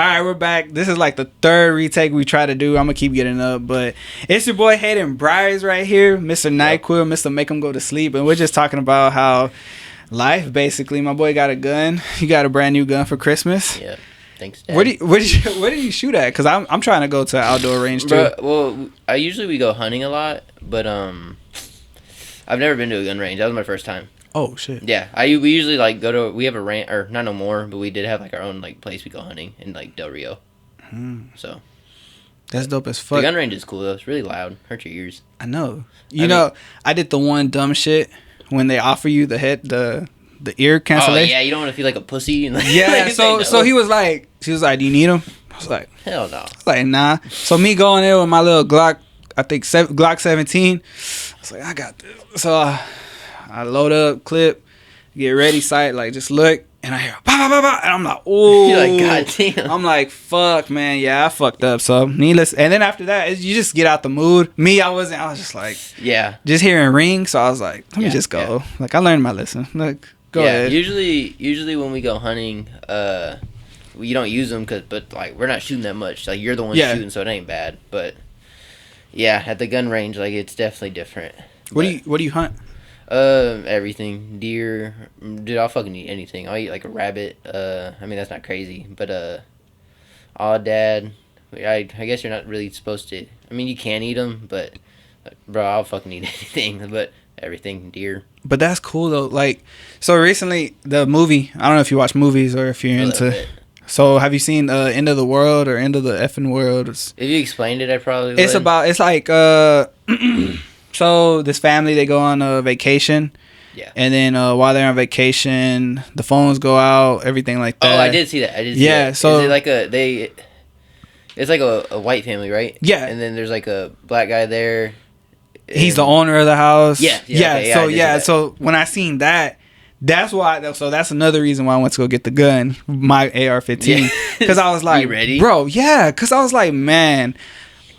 All right, we're back. This is like the third retake we try to do. I'm gonna keep getting up, but it's your boy Hayden Briers right here, Mr. NyQuil, Mr. Make 'em go to sleep, and we're just talking about how life basically. My boy got a gun. He got a brand new gun for Christmas. Yeah, thanks, Dad. Where did you shoot at? Because I'm trying to go to an outdoor range too. Bro, well, we go hunting a lot, but I've never been to a gun range. That was my first time. Oh shit. Yeah, we usually like go to. We have a ranch, or not no more, but we did have like our own like place we go hunting in like Del Rio. So that's dope as fuck. The gun range is cool though. It's really loud. Hurt your ears. I know. I did the one dumb shit when they offer you the ear cancellation. Oh yeah, you don't want to feel like a pussy. And, like, yeah. So she was like, do you need them? I was like, hell no. I was like, nah. So me going there with my little Glock, I think Glock 17. I was like, I got this. So I load up, clip, get ready, sight, like just look, and I hear bah, bah, bah, bah, and I'm like, ooh. You're like, goddamn. I'm like, fuck, man, yeah, I fucked up. So needless, and then after that, you just get out the mood. Me, I was just like, yeah, just hearing ring. So I was like, let me just go. Yeah. Like I learned my lesson. Like go ahead. Usually when we go hunting, you don't use them but like we're not shooting that much. Like you're the one shooting, so it ain't bad. But yeah, at the gun range, like it's definitely different. What do you hunt? Everything. Deer. Dude, I'll fucking eat anything. I'll eat like a rabbit. I mean, that's not crazy. But, dad. I guess you're not really supposed to. I mean, you can eat them, but, bro, I'll fucking eat anything. But everything. Deer. But that's cool, though. Like, so recently, the movie, I don't know if you watch movies or if you're into. So, have you seen End of the World or End of the Effing World? If you explained it, I probably would. It's like, so this family, they go on a vacation. Yeah. And then while they're on vacation, the phones go out, everything like that. Oh, I did see that. Yeah, so is it like it's like a white family, right? Yeah. And then there's like a black guy there. He's the owner of the house. Yeah. Okay, so when I seen that, that's why. So that's another reason why I went to go get the gun, my AR-15, because I was like, you ready? Bro, yeah, because I was like, man,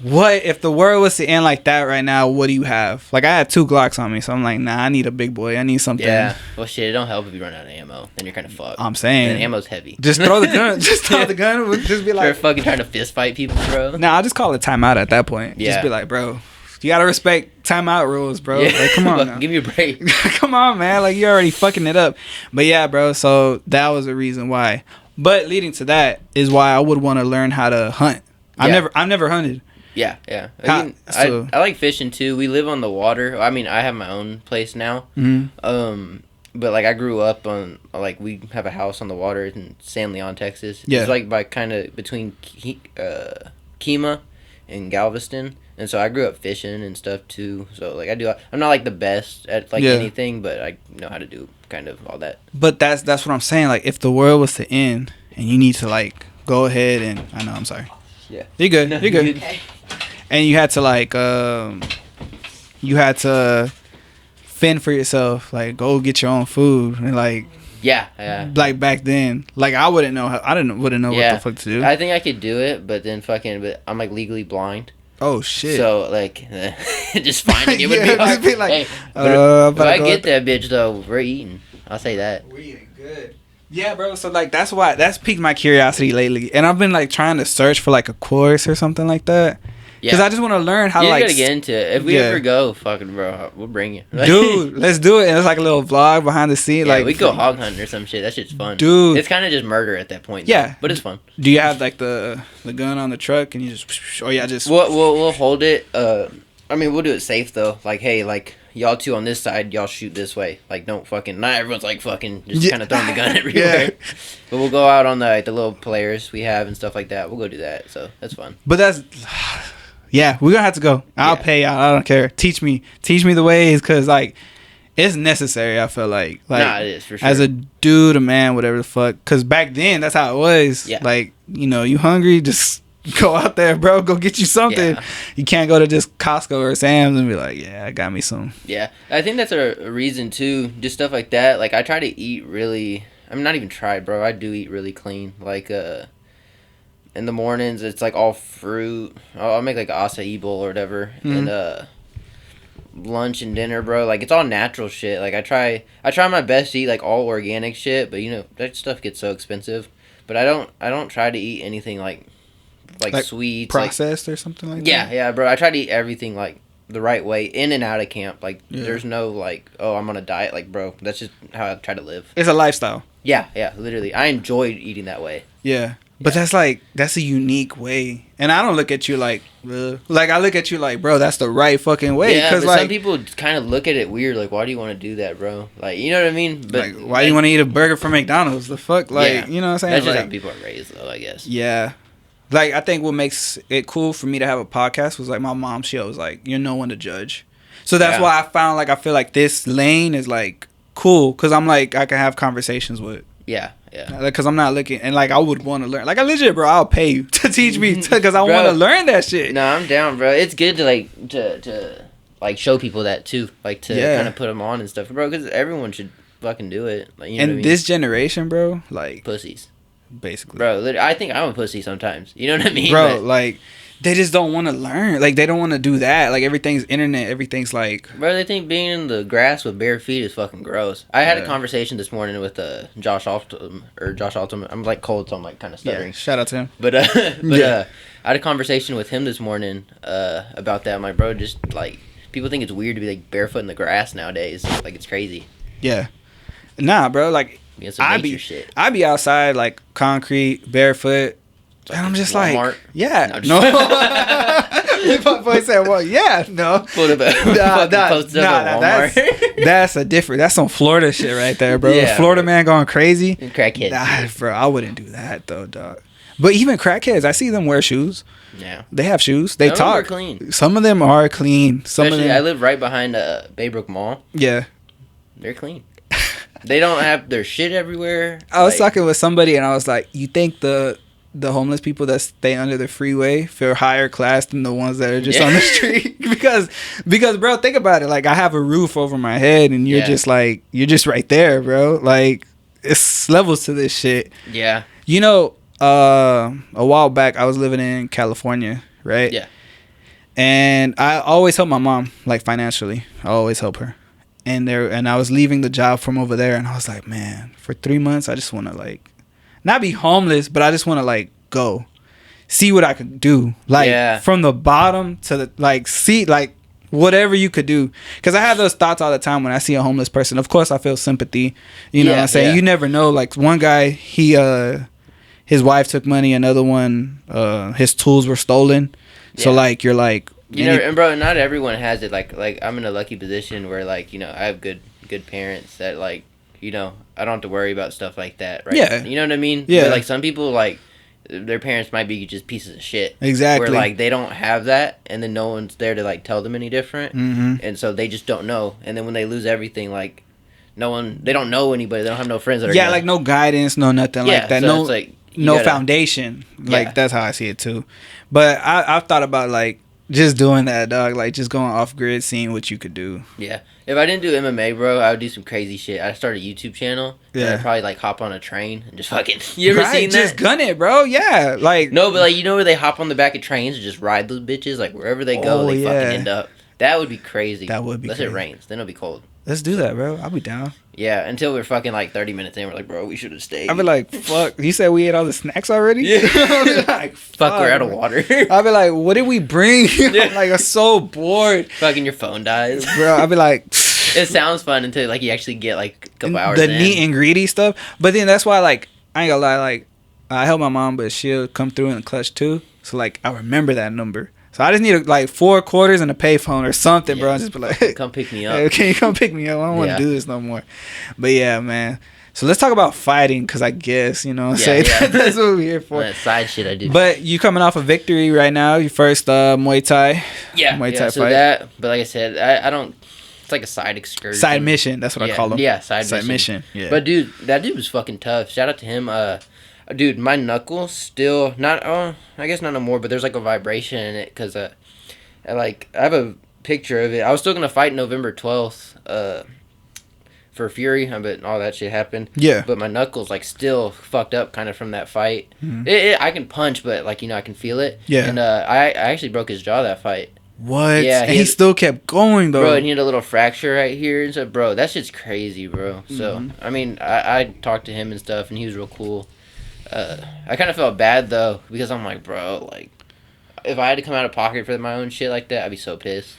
what if the world was to end like that right now? What do you have? Like I had 2 Glocks on me, so I'm like, nah, I need a big boy. I need something. Yeah. Well, shit, it don't help if you run out of ammo. Then you're kind of fucked. I'm saying. And ammo's heavy. Just throw the gun. Just throw the gun. Just be like, you're fucking trying to fist fight people, bro. Nah, I'll just call it timeout at that point. Yeah. Just be like, bro, you gotta respect timeout rules, bro. Yeah. Like, come on, now. Give me a break. Come on, man. Like, you're already fucking it up. But yeah, bro. So that was the reason why. But leading to that is why I would want to learn how to hunt. Yeah. I've never hunted. Yeah. I like fishing too. We live on the water. I mean, I have my own place now. Mm-hmm. But like I grew up on like we have a house on the water in San Leon, Texas. Yeah. It's like by kind of between Kemah and Galveston. And so I grew up fishing and stuff too. So like I'm not like the best at like anything, but I know how to do kind of all that. But that's what I'm saying. Like if the world was to end and you need to like go ahead and I'm sorry. Yeah. You're good. No, you're good. okay. And you had to like fend for yourself, like go get your own food and like like back then, like I wouldn't know what the fuck to do. I think I could do it, but I'm like legally blind. Oh shit. So like just finding it would be hard. Just be like, hey, if I get that bitch though, we're eating. I'll say that. We eating good. Yeah, bro. So like that's piqued my curiosity lately, and I've been like trying to search for like a course or something like that. Because I just want to learn how to like. You gotta get into it. If we ever go, fucking bro, we'll bring you. Dude, let's do it. And it's like a little vlog behind the scene. Yeah, like we go hog hunting or some shit. That shit's fun. Dude. It's kind of just murder at that point. Yeah. Though, but it's fun. Do you have like the gun on the truck and you just. Oh yeah, just. We'll hold it. I mean, we'll do it safe though. Like, hey, like y'all two on this side, y'all shoot this way. Like, don't fucking. Not everyone's like fucking just kind of throwing the gun everywhere. Yeah. But we'll go out on the little players we have and stuff like that. We'll go do that. So that's fun. But that's. Yeah, we're gonna have to go. I'll pay y'all. I don't care. Teach me the ways, cause like it's necessary. I feel like nah, it is for sure. As a dude, a man, whatever the fuck. Cause back then, that's how it was. Yeah. Like you hungry, just go out there, bro. Go get you something. Yeah. You can't go to just Costco or Sam's and be like, yeah, I got me some. Yeah, I think that's a reason too. Just stuff like that. Like I try to eat really. I'm not even try, bro. I do eat really clean. Like in the mornings, it's like all fruit. I'll make like an acai bowl or whatever, and lunch and dinner, bro. Like it's all natural shit. Like I try my best to eat like all organic shit, but that stuff gets so expensive. but I don't try to eat anything like sweets, processed or something like that. Yeah, bro. I try to eat everything like the right way in and out of camp. Like there's no like, oh, I'm on a diet. Like, bro, that's just how I try to live. It's a lifestyle. Yeah, literally. I enjoy eating that way. Yeah. But that's a unique way. And I don't look at you like I look at you like, bro, that's the right fucking way. Yeah, because but some people kind of look at it weird. Like, why do you want to do that, bro? Like, you know what I mean? But like, why do you want to eat a burger from McDonald's? The fuck? Like, you know what I'm saying? That's just how people are raised, though, I guess. Yeah. Like, I think what makes it cool for me to have a podcast was, like, my mom, she always, like, you're no one to judge. So that's why I found, like, I feel like this lane is, like, cool. Because I'm, like, I can have conversations with. Yeah. Because I'm not looking, and, like, I would want to learn. Like, I legit, bro, I'll pay you to teach me because I want to learn that shit. No, I'm down, bro. It's good to, like, to show people that, too. Like, to kind of put them on and stuff. Bro, because everyone should fucking do it. Like, you know what I mean? This generation, bro, like. Pussies. Basically, bro, I think I'm a pussy sometimes. You know what I mean, bro? But, like, they just don't want to learn. Like, they don't want to do that. Like, everything's internet. Everything's like, bro. They think being in the grass with bare feet is fucking gross. I had a conversation this morning with Josh Altum. I'm like cold, so I'm like kind of stuttering. Yeah, shout out to him. But I had a conversation with him this morning about that. I'm like, bro, just like people think it's weird to be like barefoot in the grass nowadays. Like, it's crazy. Yeah, nah, bro. Like. I be outside like concrete, barefoot, and I'm just Walmart. Like, yeah, no. My boy said, "Well, yeah, no." That's a different. That's some Florida shit right there, bro. Yeah, Florida man going crazy. Crackhead. Nah, bro, I wouldn't do that though, dog. But even crackheads, I see them wear shoes. Yeah, they have shoes. They Some talk. Of them are clean. Some of them are clean. Especially, I live right behind Baybrook Mall. Yeah, they're clean. They don't have their shit everywhere. I was talking with somebody and I was like, you think the homeless people that stay under the freeway feel higher class than the ones that are just on the street? because bro, think about it. Like, I have a roof over my head and you're just like, you're just right there, bro. Like, it's levels to this shit. Yeah. You know, a while back I was living in California, right? Yeah. And I always help my mom, like, financially. I always help her. And I was leaving the job from over there, and I was like, man, for 3 months, I just want to, like, not be homeless, but I just want to, like, go see what I could do, like, from the bottom to the, like, see, like, whatever you could do. Because I have those thoughts all the time when I see a homeless person. Of course, I feel sympathy. You know what I'm saying? Yeah. You never know. Like, one guy, his wife took money. Another one, his tools were stolen. Yeah. So, like, you're like. You know, and bro, not everyone has it. Like I'm in a lucky position where, like, you know, I have good parents that, like, you know, I don't have to worry about stuff like that, right? Yeah. You know what I mean? Yeah. But, like, some people, like, their parents might be just pieces of shit. Exactly. Where, like, they don't have that, and then no one's there to, like, tell them any different. Mm-hmm. And so they just don't know. And then when they lose everything, like, they don't know anybody. They don't have no friends that are like, no guidance, no nothing like that. So it's like, no foundation. Like, that's how I see it, too. But I've thought about, like, just doing that, dog. Like, just going off grid, seeing what you could do. Yeah. If I didn't do MMA, bro, I would do some crazy shit. I'd start a YouTube channel. Yeah. And I'd probably, like, hop on a train and just fucking. You ever seen that? Just gun it, bro. Yeah. Like. No, but, like, you know where they hop on the back of trains and just ride those bitches? Like, wherever they go, they fucking end up. That would be crazy. That would be crazy. Unless it rains. Then it'll be cold. Let's do that, bro. I'll be down. Yeah, until we're fucking like 30 minutes in, we're like, bro, we should have stayed. I'll be like, fuck. You said we ate all the snacks already? Yeah. I'll be like, fuck, we're out of water. I'll be like, what did we bring? I'm like, I'm so bored. Fucking your phone dies. Bro, I'll be like. It sounds fun until, like, you actually get, like, a couple hours the neat and greedy stuff. But then that's why, like, I ain't gonna lie, like, I help my mom, but she'll come through in the clutch too. So, like, I remember that number. So I just need like 4 quarters and a payphone or something, bro. And just be like, hey, come pick me up. Hey, can you come pick me up? I don't want to do this no more. But yeah, man. So let's talk about fighting, because I guess, you know what I'm saying? That's what we're here for. That side shit I do. But you coming off a victory right now, your first Muay Thai. Yeah. Muay Thai so fight. That, but like I said, I don't, it's like a side excursion. Side mission, that's what I call them. Yeah, side mission. Yeah. But dude, that dude was fucking tough. Shout out to him. Dude, my knuckles still, not, I guess not no more, but there's like a vibration in it, because, I have a picture of it. I was still gonna fight November 12th, for Fury, but all that shit happened. Yeah. But my knuckles, like, still fucked up kind of from that fight. Mm-hmm. I can punch, but, like, you know, I can feel it. Yeah. And I actually broke his jaw that fight. What? Yeah. And he still kept going, though. Bro, and he had a little fracture right here and stuff. Bro, that shit's crazy, bro. So, I mean, I talked to him and stuff, and he was real cool. I kind of felt bad though because I'm like, bro, like if I had to come out of pocket for my own shit like that, I'd be so pissed.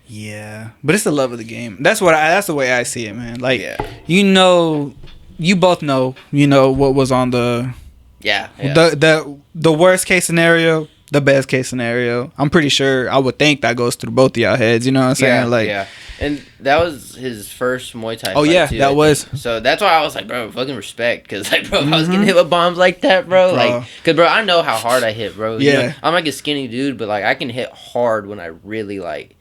Yeah, but it's the love of the game. That's the way I see it, man. Like, Yeah. You both know, what was on the Yeah. the worst case scenario, the best case scenario. I'm pretty sure, I would think that goes through both of y'all heads. You know what I'm saying? Yeah. And that was his first Muay Thai. Oh fight yeah, too, that was. So that's why I was like, bro, fucking respect, because like, bro, if I was getting hit with bombs like that, bro, like, cause bro, I know how hard I hit, bro. Yeah. I'm like a skinny dude, but like I can hit hard when I really like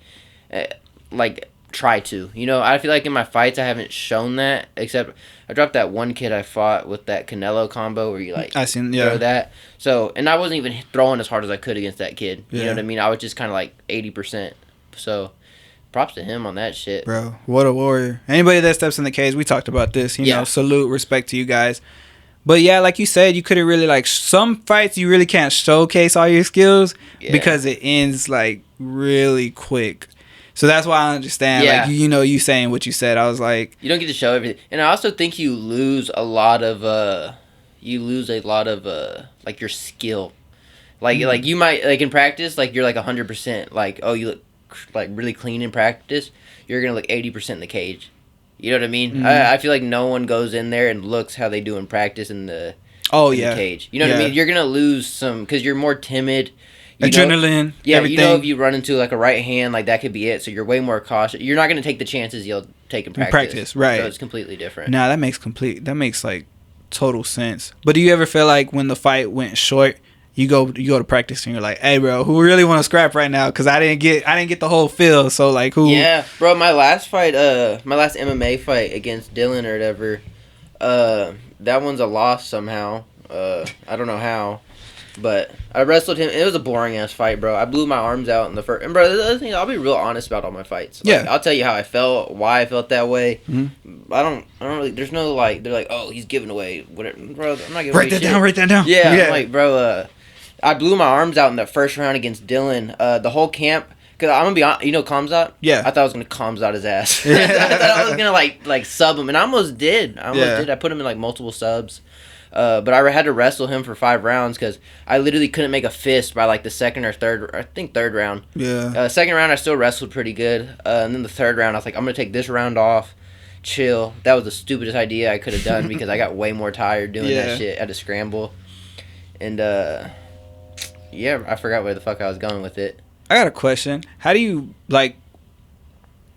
try to. I feel like in my fights I haven't shown that, except I dropped that one kid I fought with that Canelo combo where you like throw that. So, and I wasn't even throwing as hard as I could against that kid. You know what I mean? I was just kind of like 80%. So, props to him on that shit. Bro, what a warrior. Anybody that steps in the cage, we talked about this, you know, salute, respect to you guys. But yeah, like you said, you couldn't really like, some fights you really can't showcase all your skills because it ends like really quick. So that's why I understand. Like, you saying what you said. I was like, you don't get to show everything. And I also think you lose a lot of like your skill. Like you might, like in practice, like you're like 100%, like, oh, you look like really clean in practice, you're gonna look 80% in the cage. You know what I mean? I feel like no one goes in there and looks how they do in practice in the cage. You know what I mean? You're gonna lose some because you're more timid. Adrenaline. Everything. If you run into like a right hand, like that could be it. So you're way more cautious. You're not gonna take the chances you'll take in practice. Right? So it's completely different. Nah, that makes like total sense. But do you ever feel like when the fight went short, you go to practice and you're like, hey bro, who really want to scrap right now? Because I didn't get the whole feel. So like, who? Yeah, bro. My last fight, my last MMA fight against Dylan or whatever, that one's a loss somehow. I don't know how. But I wrestled him. It was a boring ass fight, bro. I blew my arms out in the first. And bro, the other thing, I'll be real honest about all my fights. Like, I'll tell you how I felt, why I felt that way. I don't really. There's no like. They're like, oh, he's giving away whatever, bro. I'm not giving away shit. Write that down. Yeah, I'm like, bro. I blew my arms out in the first round against Dylan. The whole camp. Cause I'm gonna be honest, Kombat? Yeah. I thought I was gonna Kombat his ass. I thought I was gonna like sub him, and I almost did. I put him in like multiple subs. But I had to wrestle him for 5 rounds because I literally couldn't make a fist by like the second or third round. Yeah. Second round I still wrestled pretty good. And then the third round I was like, I'm gonna take this round off, chill. That was the stupidest idea I could have done because I got way more tired doing that shit. I had to scramble. And I forgot where the fuck I was going with it. I got a question. How do you like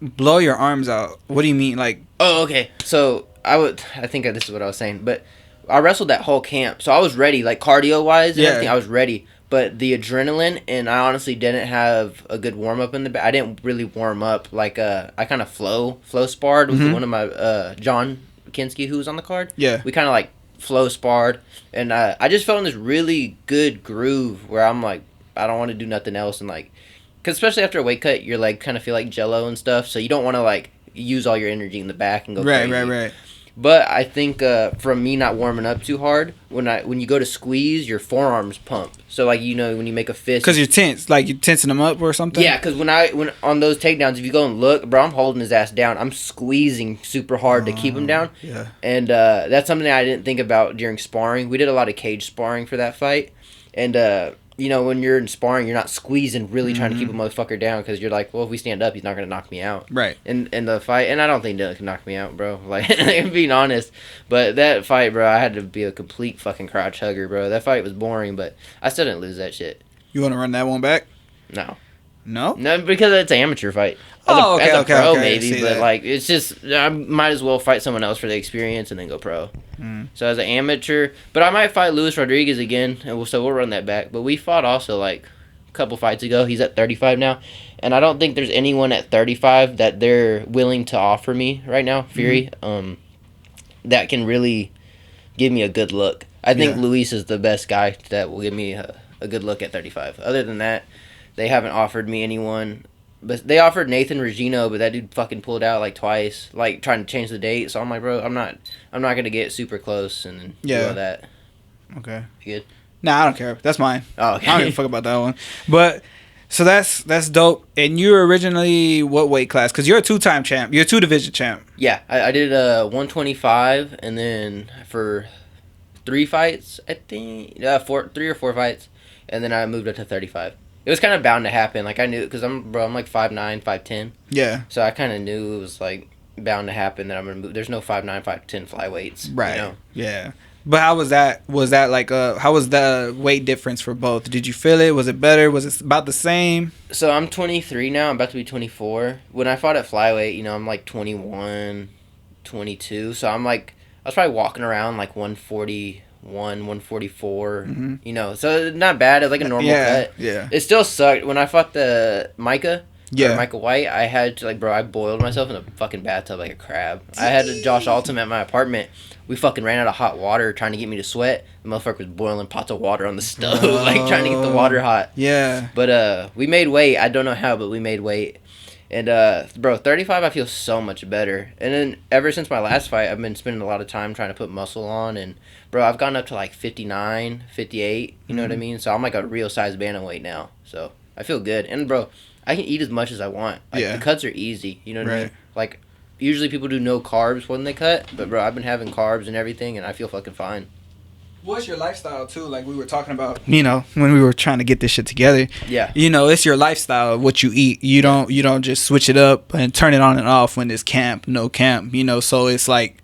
blow your arms out? What do you mean, like? Oh, okay. So I think this is what I was saying, but I wrestled that whole camp, so I was ready, like cardio wise and everything. I was ready, but the adrenaline, and I honestly didn't have a good warm up in the back. I didn't really warm up. Like I kind of flow sparred with one of my John Kinski, who was on the card. Yeah, we kind of like flow sparred, and I just felt in this really good groove where I'm like, I don't want to do nothing else, and like, cause especially after a weight cut, you're like kind of feel like jello and stuff, so you don't want to like use all your energy in the back and go crazy. Right. But I think from me not warming up too hard, when you go to squeeze, your forearms pump. So like when you make a fist, because you're tense, like you're tensing them up or something. Yeah, because when on those takedowns, if you go and look, bro, I'm holding his ass down. I'm squeezing super hard to keep him down. Yeah, and that's something I didn't think about during sparring. We did a lot of cage sparring for that fight, and when you're in sparring, you're not squeezing, really trying to keep a motherfucker down because you're like, well, if we stand up, he's not gonna knock me out. Right. In the fight, and I don't think Dylan can knock me out, bro. Like, I'm being honest. But that fight, bro, I had to be a complete fucking crotch hugger, bro. That fight was boring, but I still didn't lose that shit. You want to run that one back? No. No, because it's an amateur fight. As a pro, maybe, but like it's just I might as well fight someone else for the experience and then go pro. So as an amateur, but I might fight Luis Rodriguez again, and so we'll run that back. But we fought also like a couple fights ago. He's at 35 now, and I don't think there's anyone at 35 that they're willing to offer me right now, Fury, that can really give me a good look. I think Luis is the best guy that will give me a good look at 35. Other than that, they haven't offered me anyone. But they offered Nathan Regino, but that dude fucking pulled out like twice, like trying to change the date. So I'm like, bro, I'm not gonna get super close and do all that. Okay. You good? Nah, I don't care. That's mine. Oh, okay. I don't give a fuck about that one. But so that's dope. And you were originally what weight class? Because you're a 2-time champ. You're a 2-division champ. Yeah, I did 125, and then for 3 fights, I think. 3 or 4 fights, and then I moved up to 35. It was kind of bound to happen. Like I knew, because I'm like 5'9", 5'10". Yeah. So I kind of knew it was like bound to happen that I'm gonna move. There's no 5'9", 5'10" flyweights. Right. You know? Yeah. But how was that? Was that like how was the weight difference for both? Did you feel it? Was it better? Was it about the same? So I'm 23 now. I'm about to be 24. When I fought at flyweight, you know, I'm like 21, 22. So I'm like, I was probably walking around like 141, 144. Mm-hmm. You know, so not bad. It's like a normal cut. Yeah. It still sucked when I fought the Micah. Yeah. Micah White. I had to like, bro, I boiled myself in a fucking bathtub like a crab. I had Josh Altum at my apartment. We fucking ran out of hot water trying to get me to sweat. The motherfucker was boiling pots of water on the stove, like trying to get the water hot. Yeah. But we made weight. I don't know how, but we made weight. And bro, 35, I feel so much better. And then ever since my last fight, I've been spending a lot of time trying to put muscle on. And bro, I've gone up to like 59, 58. You know what I mean? So I'm like a real size bantamweight now. So I feel good. And bro, I can eat as much as I want. Like, the cuts are easy. You know what I mean? Like, usually people do no carbs when they cut, but bro, I've been having carbs and everything, and I feel fucking fine. What's your lifestyle too? Like we were talking about, you know, when we were trying to get this shit together. Yeah. You know, it's your lifestyle, what you eat. You don't just switch it up and turn it on and off when it's camp, no camp. You know, so it's like,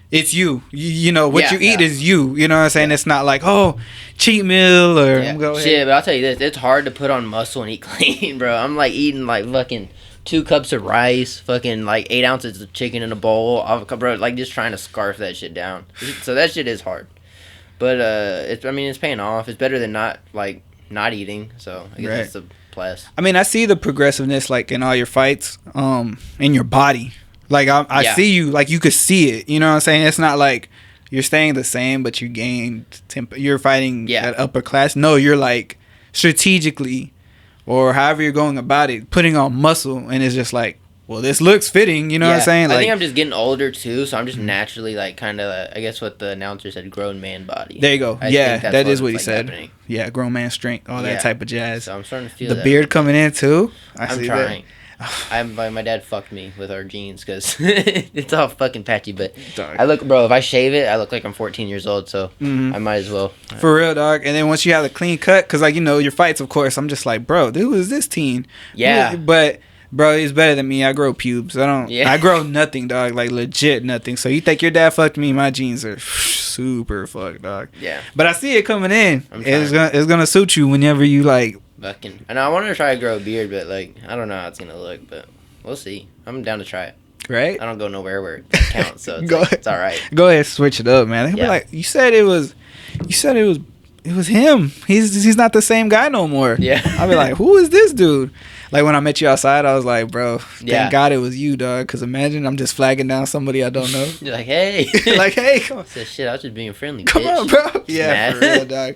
it's you. You know, what you eat is you. You know what I'm saying? It's not like, oh, cheat meal or go ahead. Shit, but I'll tell you this, it's hard to put on muscle and eat clean, bro. I'm like eating like fucking 2 cups of rice, fucking like 8 ounces of chicken in a bowl, bro. Like just trying to scarf that shit down. So that shit is hard, but it's paying off. It's better than not eating. So I guess that's the plus. I mean, I see the progressiveness like in all your fights, in your body. Like I see you, like you could see it. You know what I'm saying? It's not like you're staying the same, but you gained you're fighting at upper class. No, you're like strategically, or however you're going about it, putting on muscle, and it's just like, well, this looks fitting. You know what I'm saying? Like, I think I'm just getting older too, so I'm just naturally like kind of, I guess what the announcer said, grown man body. There you go. I think that is what he like said. Happening. Yeah, grown man strength, all that type of jazz. So I'm starting to feel the that. beard coming in too. I'm trying. My dad fucked me with our jeans because it's all fucking patchy. But I look, bro, if I shave it, I look like I'm 14 years old. So I might as well. For real, dog. And then once you have a clean cut, because like, you know, your fights, of course, I'm just like, bro, who is this teen? Yeah. But bro, he's better than me. I grow pubes. I grow nothing, dog. Like legit nothing. So you think your dad fucked me? My jeans are super fucked, dog. Yeah. But I see it coming in. It's gonna suit you whenever you like. Fucking. And I wanted to try to grow a beard, but like I don't know how it's gonna look, but we'll see. I'm down to try it. Right. I don't go nowhere where it counts, so it's all right. Go ahead, switch it up, man. They be like, you said it was him. He's not the same guy no more. Yeah. I'll be like, who is this dude? Like when I met you outside, I was like, bro, thank God it was you, dog. Because imagine I'm just flagging down somebody I don't know. You're like, hey. Like, hey, come on. Said, shit, I was just being friendly, Come bitch. on, bro. Yeah, for real, dog.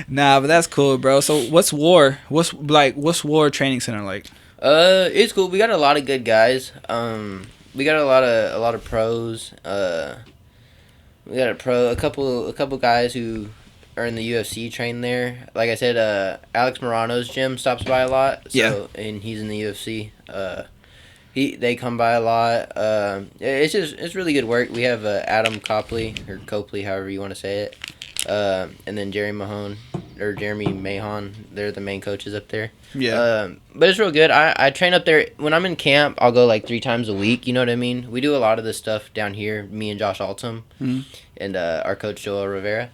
Nah, but that's cool, bro. So what's War? What's War Training Center like? It's cool. We got a lot of good guys. We got a lot of pros. We got a couple guys who are in the UFC train there. Like I said, Alex Morano's gym stops by a lot. So, and he's in the UFC. They come by a lot. It's really good work. We have Adam Copley or Copley, however you want to say it, and then Jeremy Mahon. They're the main coaches up there. Yeah. But it's real good. I train up there. When I'm in camp, I'll go like 3 times a week. You know what I mean? We do a lot of this stuff down here. Me and Josh Altum, and our coach Joel Rivera.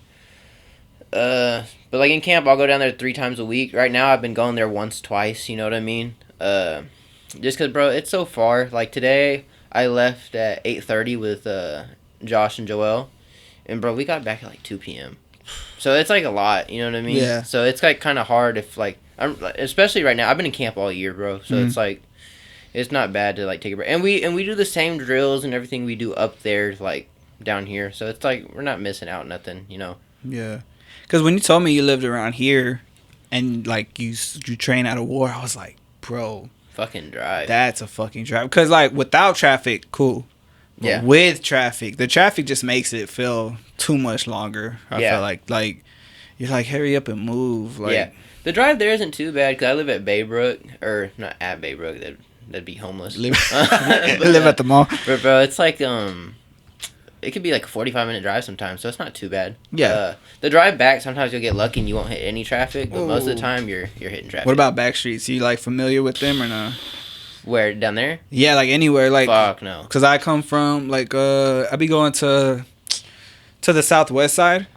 But like in camp, I'll go down there 3 times a week. Right now, I've been going there once, twice. You know what I mean? Just cause, bro, it's so far. Like today, I left at 8:30 with Josh and Joel, and bro, we got back at like 2 p.m. So it's like a lot. You know what I mean? Yeah. So it's like kind of hard if like especially right now. I've been in camp all year, bro. So it's like it's not bad to like take a break. And we do the same drills and everything we do up there, like down here. So it's like we're not missing out nothing. You know? Yeah. Because when you told me you lived around here, and like you train out of War, I was like, bro, fucking drive. That's a fucking drive. Because like without traffic, cool. But with traffic, the traffic just makes it feel too much longer. I feel like you're like, hurry up and move. Like, the drive there isn't too bad because I live at Baybrook, or not at Baybrook. That'd be homeless. Live at the mall. But bro, it's like it could be like a 45-minute drive sometimes, so it's not too bad. Yeah. The drive back, sometimes you'll get lucky and you won't hit any traffic, but most of the Ooh. time you're hitting traffic. What about back streets? You like familiar with them or not? Where, down there? Yeah, like anywhere, like. Fuck no. Cause I come from like I be going to the southwest side,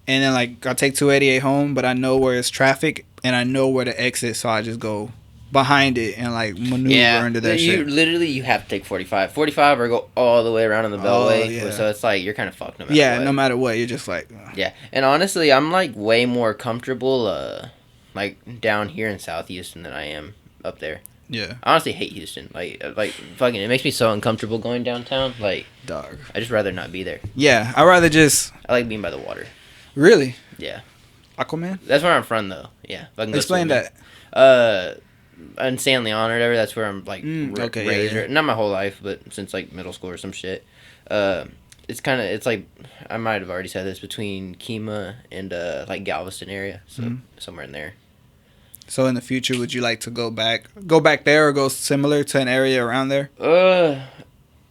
and then like I take 288 home, but I know where it's traffic and I know where to exit, so I just go behind it and like maneuver into that shit. You have to take 45 or go all the way around in the beltway. Yeah. So it's like you're kind of fucked no matter Yeah, what. no matter what, you're just like. Yeah, and honestly, I'm like way more comfortable like down here in South Houston than I am up there. Yeah. I honestly hate Houston. Like fucking, it makes me so uncomfortable going downtown. Like, Dog. I just rather not be there. Yeah, I'd rather just. I like being by the water. Really. Yeah. Aquaman. That's where I'm from, though. Yeah. If I can go Explain swimming. that. In San Leon or whatever, that's where I'm like okay, raised. yeah. Not my whole life, but since like middle school or some shit. It's like, I might have already said this, between Kemah and like Galveston area, so somewhere in there. So in the future, would you like to go back there or go similar to an area around there? We're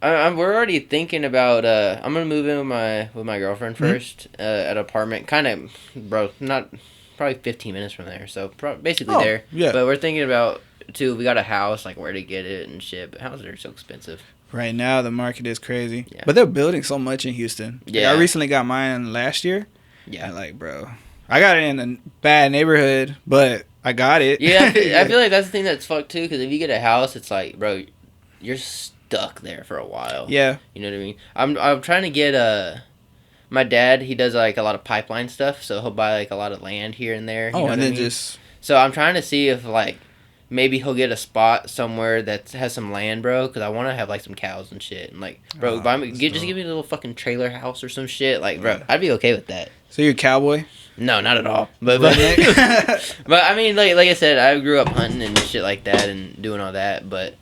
already thinking about. I'm gonna move in with my girlfriend first at an apartment, kind of, bro. Not probably 15 minutes from there, so basically there. Yeah. But we're thinking about too. We got a house, like where to get it and shit. But houses are so expensive. Right now, the market is crazy. Yeah. But they're building so much in Houston. Yeah. Like, I recently got mine last year. Yeah. And like, bro, I got it in a bad neighborhood, but I got it. Yeah, I feel like that's the thing that's fucked too. Because if you get a house, it's like, bro, you're stuck there for a while. Yeah. You know what I mean? I'm trying to get my dad, he does like a lot of pipeline stuff, so he'll buy like a lot of land here and there. You know and then what I mean? just. So I'm trying to see if like maybe he'll get a spot somewhere that has some land, bro, because I want to have like some cows and shit. And like, bro, just give me a little fucking trailer house or some shit. Like, bro, I'd be okay with that. So you're a cowboy? No, not at all. But but I mean, like I said, I grew up hunting and shit like that and doing all that. But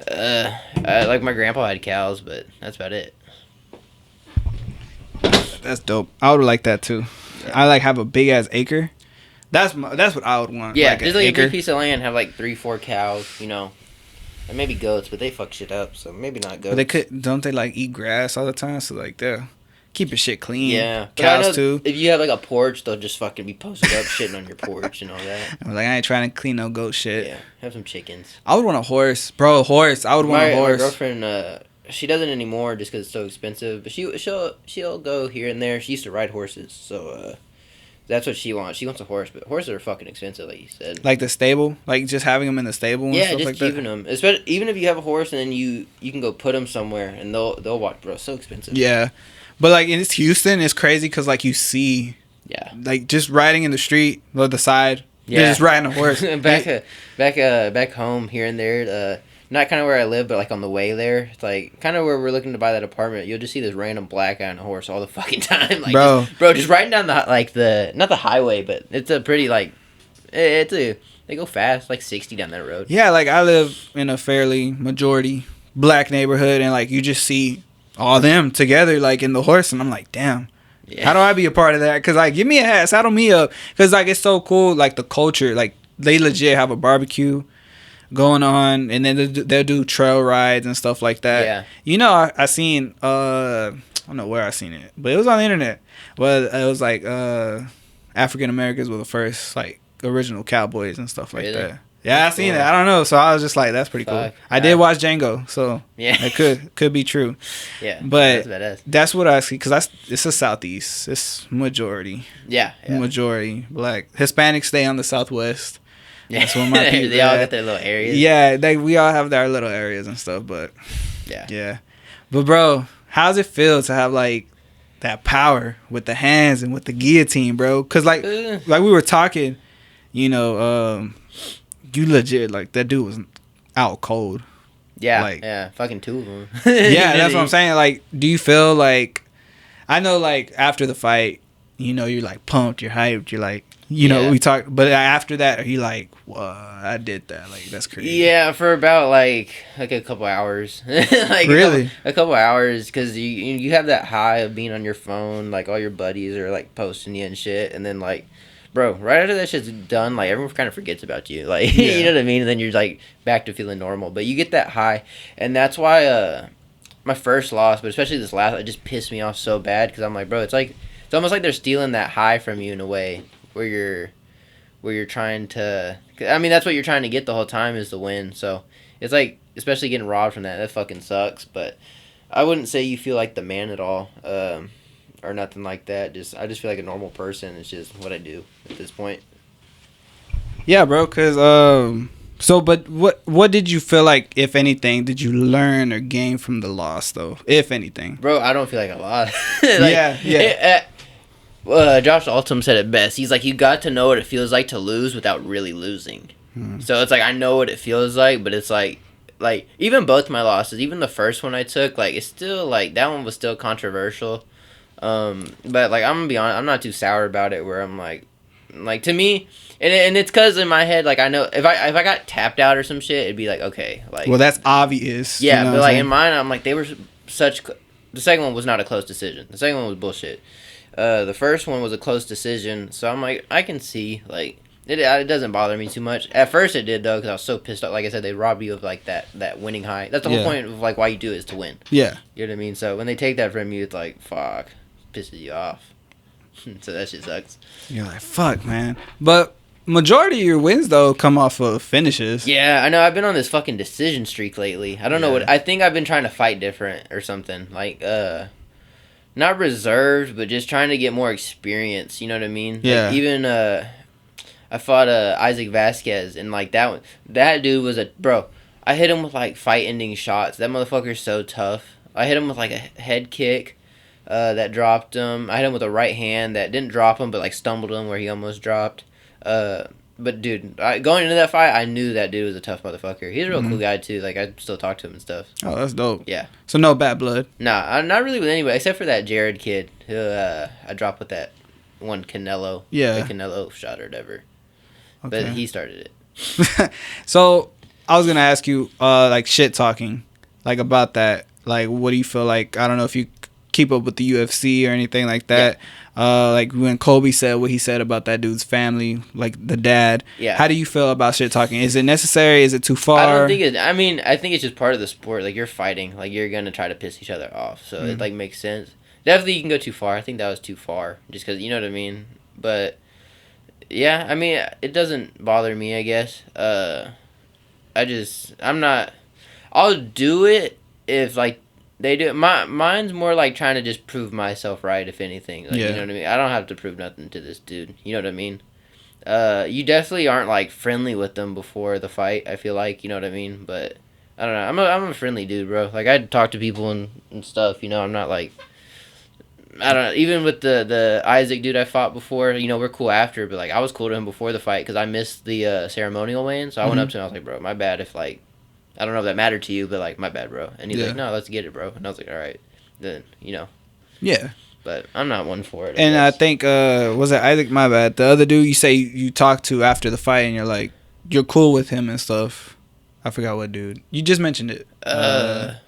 like my grandpa had cows, but that's about it. That's dope. I would like that too. Yeah. I like have a big ass acre. That's what I would want. Yeah, like just like a big piece of land, have like 3-4 cows, you know, and maybe goats, but they fuck shit up, so maybe not goats. But don't they like eat grass all the time? So like they'll keep your shit clean. Yeah, cows too. If you have like a porch, they'll just fucking be posted up shitting on your porch and all that. I'm like, I ain't trying to clean no goat shit. Yeah, have some chickens. I would want a horse, bro. I would want a horse. My girlfriend, she doesn't anymore just because it's so expensive. But she'll go here and there. She used to ride horses, so that's what she wants. She wants a horse, but horses are fucking expensive, like you said. Like the stable, like just having them in the stable. And stuff just like keeping them. Especially even if you have a horse and then you can go put them somewhere and they'll watch, bro. It's so expensive. Yeah, but like in Houston, it's crazy because like you see, like just riding in the street, the side, you're just riding a horse. back home here and there. Not kind of where I live, but like on the way there. It's like kind of where we're looking to buy that apartment. You'll just see this random black guy on a horse all the fucking time, like just riding down the not the highway, but it's a pretty like they go fast, like 60 down that road. Yeah, like I live in a fairly majority black neighborhood, and like you just see all them together, like in the horse, and I'm like, damn. Yeah. How do I be a part of that? Because like, give me a hat, saddle me up, because like it's so cool, like the culture, like they legit have a barbecue going on, and then they'll do trail rides and stuff like that. Yeah. You know, I seen I don't know where I seen it, but it was on the internet. Well, it was like African Americans were the first like original cowboys and stuff like that. Yeah, I seen it. I don't know, so I was just like, that's pretty cool. I did watch Django, so yeah, it could be true. Yeah, but that's what I see, because it's the Southeast. It's majority. Yeah, majority black. Hispanics stay on the Southwest. That's what my people. They all got their little areas. Yeah, we all have our little areas and stuff, but yeah. But bro, how's it feel to have like that power with the hands and with the guillotine, bro? Cause like we were talking, you know, you legit like that dude was out cold. Yeah, like, fucking 2 of them. Yeah, that's what I'm saying. Like, do you feel like, I know like after the fight, you know, you're like pumped, you're hyped, you're like, you know, we talk, but after that, are you like, well, I did that, like that's crazy. Yeah, for about like a couple hours. Like really, a couple hours, because you have that high of being on your phone, like all your buddies are like posting you and shit, and then like, bro, right after that shit's done, like everyone kind of forgets about you, like you know what I mean, and then you're like back to feeling normal, but you get that high, and that's why my first loss, but especially this last, it just pissed me off so bad because I'm like, bro, it's almost like they're stealing that high from you in a way where you're trying to. I mean, that's what you're trying to get the whole time is the win. So it's like, especially getting robbed from that. That fucking sucks. But I wouldn't say you feel like the man at all, or nothing like that. I just feel like a normal person. It's just what I do at this point. Yeah, bro. Cause but what did you feel like, if anything, did you learn or gain from the loss though, if anything? Bro, I don't feel like a lot. Josh Altum said it best. He's like, you got to know what it feels like to lose without really losing. So it's like, I know what it feels like, but it's like even both my losses, even the first one I took, like, it's still like, that one was still controversial. But like, I'm gonna be honest, I'm not too sour about it, where I'm like to me, and it's because in my head, like, I know if I got tapped out or some shit, it'd be like, okay, like, well, that's obvious. Yeah, you know but like saying? in mine, I'm like, they were such. The second one was not a close decision. The second one was bullshit. The first one was a close decision, so I'm like, I can see, like, it doesn't bother me too much. At first it did, though, because I was so pissed off. Like I said, they robbed you of, like, that winning high. That's the whole point of, like, why you do it, is to win. Yeah. You know what I mean? So when they take that from you, it's like, fuck, pisses you off. So that shit sucks. You're like, fuck, man. But majority of your wins, though, come off of finishes. Yeah, I know. I've been on this fucking decision streak lately. I don't know what. I think I've been trying to fight different or something. Like, not reserved, but just trying to get more experience. You know what I mean? Yeah. Like, even I fought Isaac Vasquez, and like that dude was bro. I hit him with like fight-ending shots. That motherfucker's so tough. I hit him with like a head kick that dropped him. I hit him with a right hand that didn't drop him, but like stumbled him where he almost dropped. But dude, going into that fight, I knew that dude was a tough motherfucker. He's a real cool guy too. Like, I still talk to him and stuff. Oh, that's dope. Yeah. So no bad blood. Nah, not really with anybody except for that Jared kid who I dropped with that one Canelo. Yeah. The Canelo shot or whatever. Okay. But he started it. So I was gonna ask you, like, shit talking, like, about that. Like, what do you feel like? I don't know if you keep up with the UFC or anything like that. Like when Kobe said what he said about that dude's family, like the dad. Yeah. How do you feel about shit talking? Is it necessary? Is it too far? I don't think it. I mean, I think it's just part of the sport. Like, you're fighting. Like, you're gonna try to piss each other off. So it like makes sense. Definitely, you can go too far. I think that was too far, just because, you know what I mean. But yeah, I mean, it doesn't bother me, I guess. I'm not. I'll do it if like they do. Mine's more like trying to just prove myself right, if anything. Like, you know what I mean? I don't have to prove nothing to this dude. You know what I mean? You definitely aren't like friendly with them before the fight, I feel like, you know what I mean? But I don't know. I'm a friendly dude, bro. Like, I talk to people and stuff, you know. I'm not like, I don't know. Even with the Isaac dude I fought before, you know, we're cool after, but like, I was cool to him before the fight because I missed the ceremonial weigh-in. So I went up to him, I was like, bro, my bad if like, I don't know if that mattered to you, but like, my bad, bro. And he's like, no, let's get it, bro. And I was like, all right, then, you know. Yeah. But I'm not one for it. And I think, was it Isaac? My bad. The other dude you say you talked to after the fight and you're like, you're cool with him and stuff. I forgot what dude. You just mentioned it. The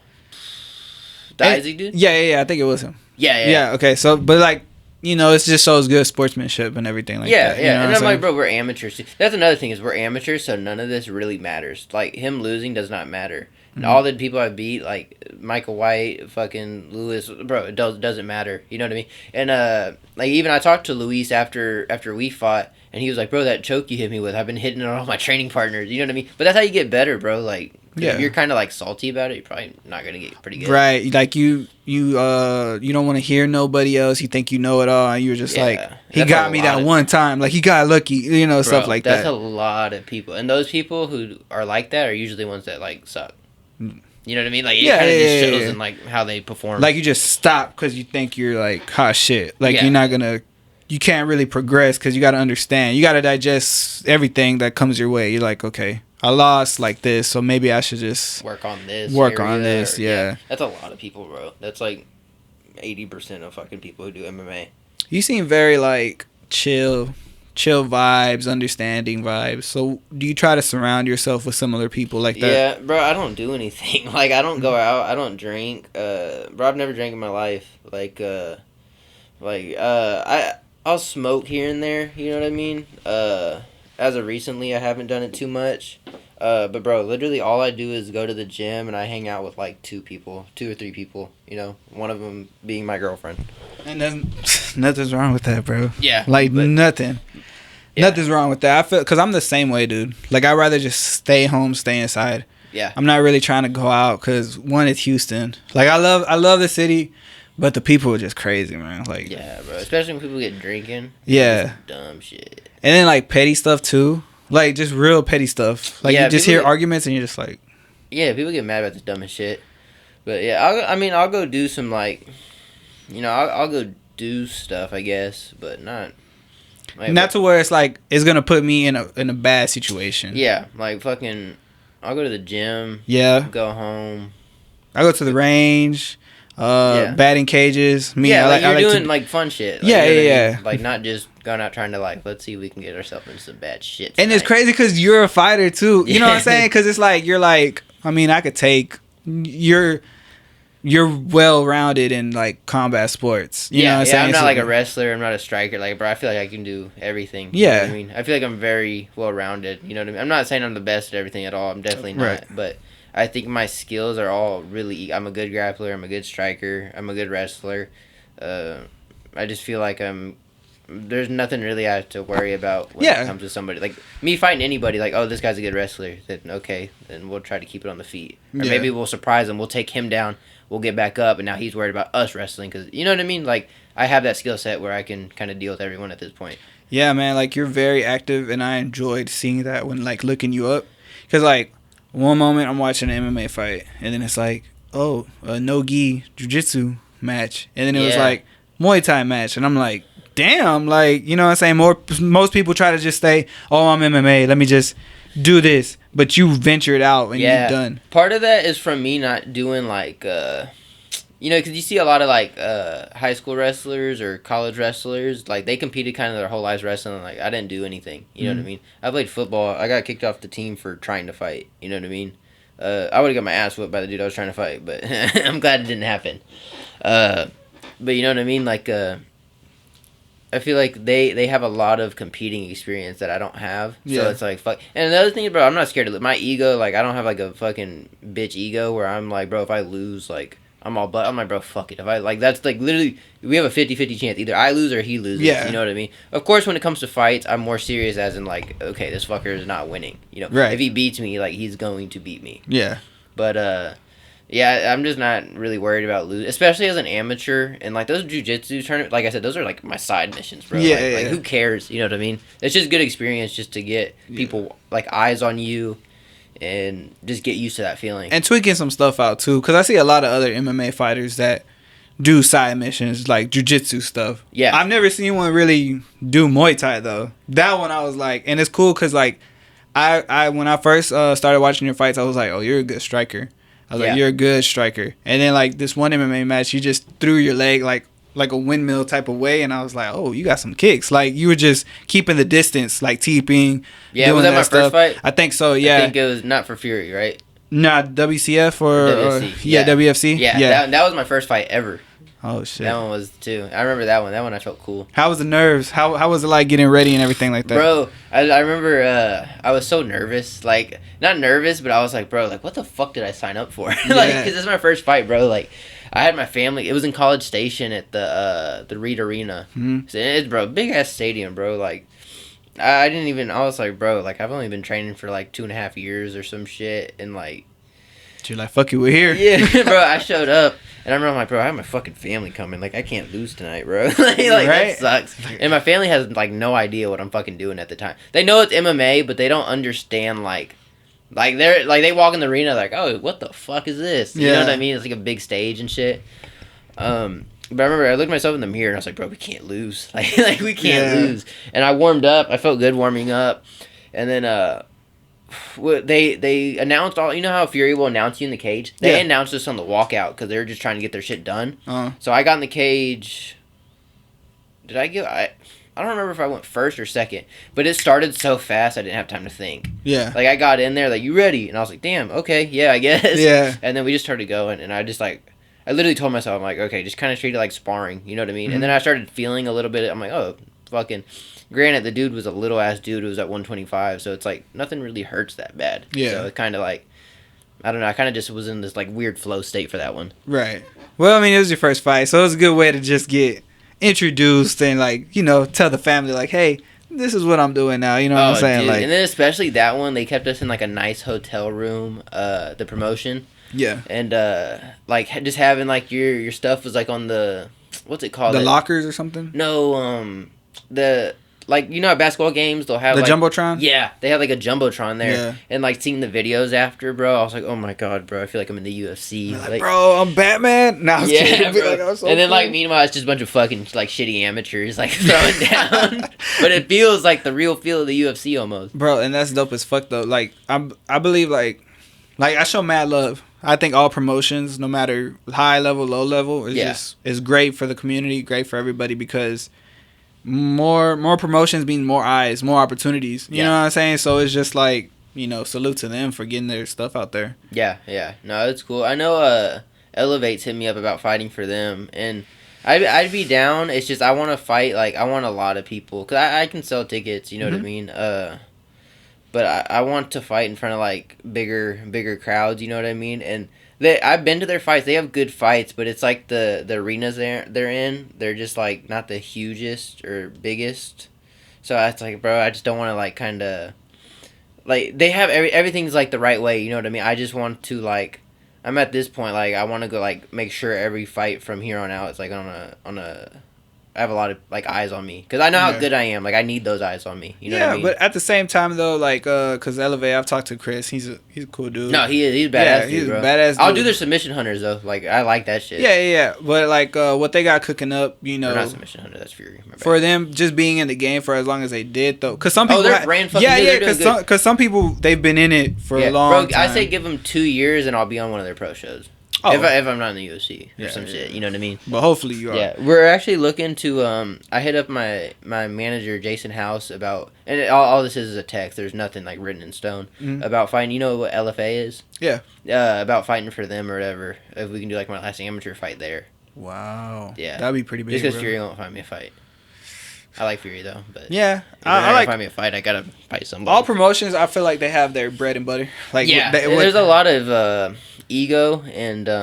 Isaac dude? Yeah. I think it was him. Yeah. Okay. So, but like, you know, it just shows good sportsmanship and everything like that. Yeah. You know And I'm like, bro, we're amateurs too. That's another thing, is we're amateurs, so none of this really matters. Like, him losing does not matter. And all the people I beat, like Michael White, fucking Lewis, bro, it doesn't matter. You know what I mean? And like, even I talked to Luis after we fought, and he was like, bro, that choke you hit me with, I've been hitting it on all my training partners. You know what I mean? But that's how you get better, bro. Like, if you're kind of like salty about it, you're probably not gonna get pretty good. Right? Like, you don't want to hear nobody else. You think you know it all, and you're just like, he got me that one time. Like, he got lucky. You know, bro, stuff like that. That's a lot of people, and those people who are like that are usually ones that like suck. You know what I mean? Like, it kind of just shows in like how they perform. Like, you just stop because you think you're like hot shit. Like, you're not gonna, you can't really progress because you got to understand. You got to digest everything that comes your way. You're like, okay, I lost like this, so maybe I should just work on this. Yeah. That's a lot of people, bro. That's like 80% of fucking people who do MMA. You seem very like chill vibes, understanding vibes. So do you try to surround yourself with similar people like that? Yeah, bro, I don't do anything. Like, I don't go out. I don't drink. Bro, I've never drank in my life. I'll smoke here and there. You know what I mean? As of recently, I haven't done it too much. But bro, literally all I do is go to the gym and I hang out with like two or three people. You know, one of them being my girlfriend. And then nothing's wrong with that, bro. Yeah, like but, nothing. Yeah. Nothing's wrong with that. I feel because I'm the same way, dude. Like I'd rather just stay home, stay inside. Yeah. I'm not really trying to go out because one, it's Houston. Like I love the city, but the people are just crazy, man. Like yeah, bro. Especially when people get drinking. Yeah. Dumb shit. And then like petty stuff too. Like just real petty stuff. Like Yeah, you just hear arguments and you're just like. Yeah, people get mad about the dumbest shit. But yeah, I'll go do some like, you know, I'll go do stuff, I guess, but not. Like, not to where it's like it's gonna put me in a bad situation. Yeah, like fucking, I'll go to the gym. Yeah. Go home. I go to the range. Batting cages. Yeah, like you're doing like fun shit. Like, yeah, you know yeah. I mean? Like not just going out trying to like, let's see if we can get ourselves into some bad shit tonight. And it's crazy because you're a fighter too. You know what I'm saying? Because it's like you're like, I mean, I could take you're well rounded in like combat sports. You know what I'm saying? I'm not like a wrestler. I'm not a striker. Like, bro, I feel like I can do everything. You know what I mean, I feel like I'm very well rounded. You know what I mean? I'm not saying I'm the best at everything at all. I'm definitely not. Right. But I think my skills are all really. I'm a good grappler. I'm a good striker. I'm a good wrestler. I just feel like there's nothing really I have to worry about when it comes to somebody. Like, me fighting anybody, like, oh, this guy's a good wrestler. Then, okay, then we'll try to keep it on the feet. Or maybe we'll surprise him. We'll take him down. We'll get back up, and now he's worried about us wrestling. Because, you know what I mean? Like, I have that skill set where I can kind of deal with everyone at this point. Yeah, man. Like, you're very active, and I enjoyed seeing that when, like, looking you up. Because, like, one moment I'm watching an MMA fight, and then it's like, oh, a no-gi jiu-jitsu match. And then it was like, Muay Thai match. And I'm like, damn, like, you know what I'm saying? Most people try to just say, oh, I'm MMA, let me just do this. But you ventured out and you're done. Part of that is from me not doing, like, you know, because you see a lot of, like, high school wrestlers or college wrestlers, like, they competed kind of their whole lives wrestling. Like, I didn't do anything. You know what I mean? I played football. I got kicked off the team for trying to fight. You know what I mean? I would have got my ass whipped by the dude I was trying to fight, but I'm glad it didn't happen. But you know what I mean? Like, I feel like they have a lot of competing experience that I don't have. So it's like, fuck. And another thing, bro, I'm not scared of my ego. Like, I don't have, like, a fucking bitch ego where I'm like, bro, if I lose, like, I'm like, bro, fuck it. If I, like, that's, like, literally, we have a 50-50 chance. Either I lose or he loses. Yeah. You know what I mean? Of course, when it comes to fights, I'm more serious as in, like, okay, this fucker is not winning. You know? Right. If he beats me, like, he's going to beat me. Yeah. But, yeah, I'm just not really worried about losing, especially as an amateur. And, like, those jiu-jitsu tournaments, like I said, those are, like, my side missions, bro. Yeah, like, who cares? You know what I mean? It's just good experience just to get people, like, eyes on you and just get used to that feeling. And tweaking some stuff out, too, because I see a lot of other MMA fighters that do side missions, like jiu-jitsu stuff. Yeah. I've never seen one really do Muay Thai, though. That one I was like, and it's cool because, like, I when I first started watching your fights, I was like, oh, you're a good striker. I was like, you're a good striker. And then, like, this one MMA match, you just threw your leg, like a windmill type of way. And I was like, oh, you got some kicks. Like, you were just keeping the distance, like, teeping. Yeah, was that my first fight? I think so, yeah. I think it was not for Fury, right? Nah, WCF or WFC. Yeah. That was my first fight ever. Oh, shit. That one was, too. I remember that one. That one I felt cool. How was the nerves? How was it, like, getting ready and everything like that? Bro, I remember I was so nervous. Like, not nervous, but I was like, bro, like, what the fuck did I sign up for? Like, because this is my first fight, bro. Like, I had my family. It was in College Station at the Reed Arena. Mm-hmm. So it's, bro, big-ass stadium, bro. Like, I was like, bro, like, I've only been training for, like, 2.5 years or some shit. And, like... You're like, fuck it, we're here. Yeah, bro, I showed up. And I remember, I'm like, bro, I have my fucking family coming. Like, I can't lose tonight, bro. like right? That sucks. And my family has, like, no idea what I'm fucking doing at the time. They know it's MMA, but they don't understand, like they walk in the arena, like, oh, what the fuck is this? You know what I mean? It's like a big stage and shit. But I remember I looked at myself in the mirror and I was like, bro, we can't lose. Like we can't lose. And I warmed up. I felt good warming up. And then, they announced all, you know how Fury will announce you in the cage? They announced this on the walkout because they were just trying to get their shit done. So I got in the cage. I don't remember if I went first or second, but it started so fast I didn't have time to think. Yeah. Like, I got in there, like, you ready? And I was like, damn, okay, yeah, I guess. Yeah. And then we just started going, and I just, like, I literally told myself, I'm like, okay, just kind of treat it like sparring, you know what I mean? Mm-hmm. And then I started feeling a little bit, I'm like, oh, fucking. Granted, the dude was a little ass dude who was at 125, so it's like nothing really hurts that bad. Yeah. So it kind of like, I don't know. I kind of just was in this like weird flow state for that one. Right. Well, I mean, it was your first fight, so it was a good way to just get introduced and like, you know, tell the family like, hey, this is what I'm doing now. You know what I'm saying? Dude. Like, and then especially that one, they kept us in like a nice hotel room. The promotion. yeah. And like just having like your stuff was like on the what's it called? The lockers or something? No, the like you know at basketball games they'll have the like, jumbotron. Yeah, they have like a jumbotron there. Yeah. And like seeing the videos after, bro, I was like, oh my god, bro, I feel like I'm in the UFC. Like, bro, I'm Batman. Now, yeah, bro. like, I'm so and then cool. like meanwhile, it's just a bunch of fucking like shitty amateurs like throwing down. But it feels like the real feel of the UFC almost. Bro, and that's dope as fuck though. Like I believe like I show mad love. I think all promotions, no matter high level, low level, is great for the community, great for everybody because more promotions mean more eyes, more opportunities. You know what I'm saying? So it's just like, you know, salute to them for getting their stuff out there. Yeah. No, it's cool. I know Elevate's hit me up about fighting for them, and I'd be down. It's just I want to fight, like, I want a lot of people. Because I can sell tickets, you know what I mean? But I want to fight in front of, like, bigger crowds, you know what I mean? And I've been to their fights. They have good fights, but it's like the arenas they're in, they're just, like, not the hugest or biggest. So it's like, bro, I just don't want to, like, kind of... Like, they have... Everything's, like, the right way, you know what I mean? I just want to, like... I'm at this point, like, I want to go, like, make sure every fight from here on out is, like, on a I have a lot of, like, eyes on me. Because I know how good I am. Like, I need those eyes on me. You know what I mean? But at the same time, though, like, because Elevate, I've talked to Chris. He's a cool dude. No, he's a badass dude, bro. A badass dude. I'll do their submission hunters, though. Like, I like that shit. Yeah. But, like, what they got cooking up, you know. Or not submission hunter, that's Fury. For them just being in the game for as long as they did, though. Because some people... they're brand fucking new. Because some people, they've been in it for a long time. I say give them 2 years and I'll be on one of their pro shows. Oh. If I'm not in the UFC or some shit, you know what I mean? But hopefully you are. Yeah, we're actually looking to, I hit up my manager, Jason House, about, and all this is a text, there's nothing, like, written in stone, about fighting, you know what LFA is? Yeah. About fighting for them or whatever, if we can do, like, my last amateur fight there. Wow. Yeah. That'd be pretty big, just because Fury won't find me a fight. I like Fury, though, but... Yeah. I like... find me a fight, I gotta fight somebody. All promotions, I feel like they have their bread and butter. Like, yeah, there's a lot of, ego and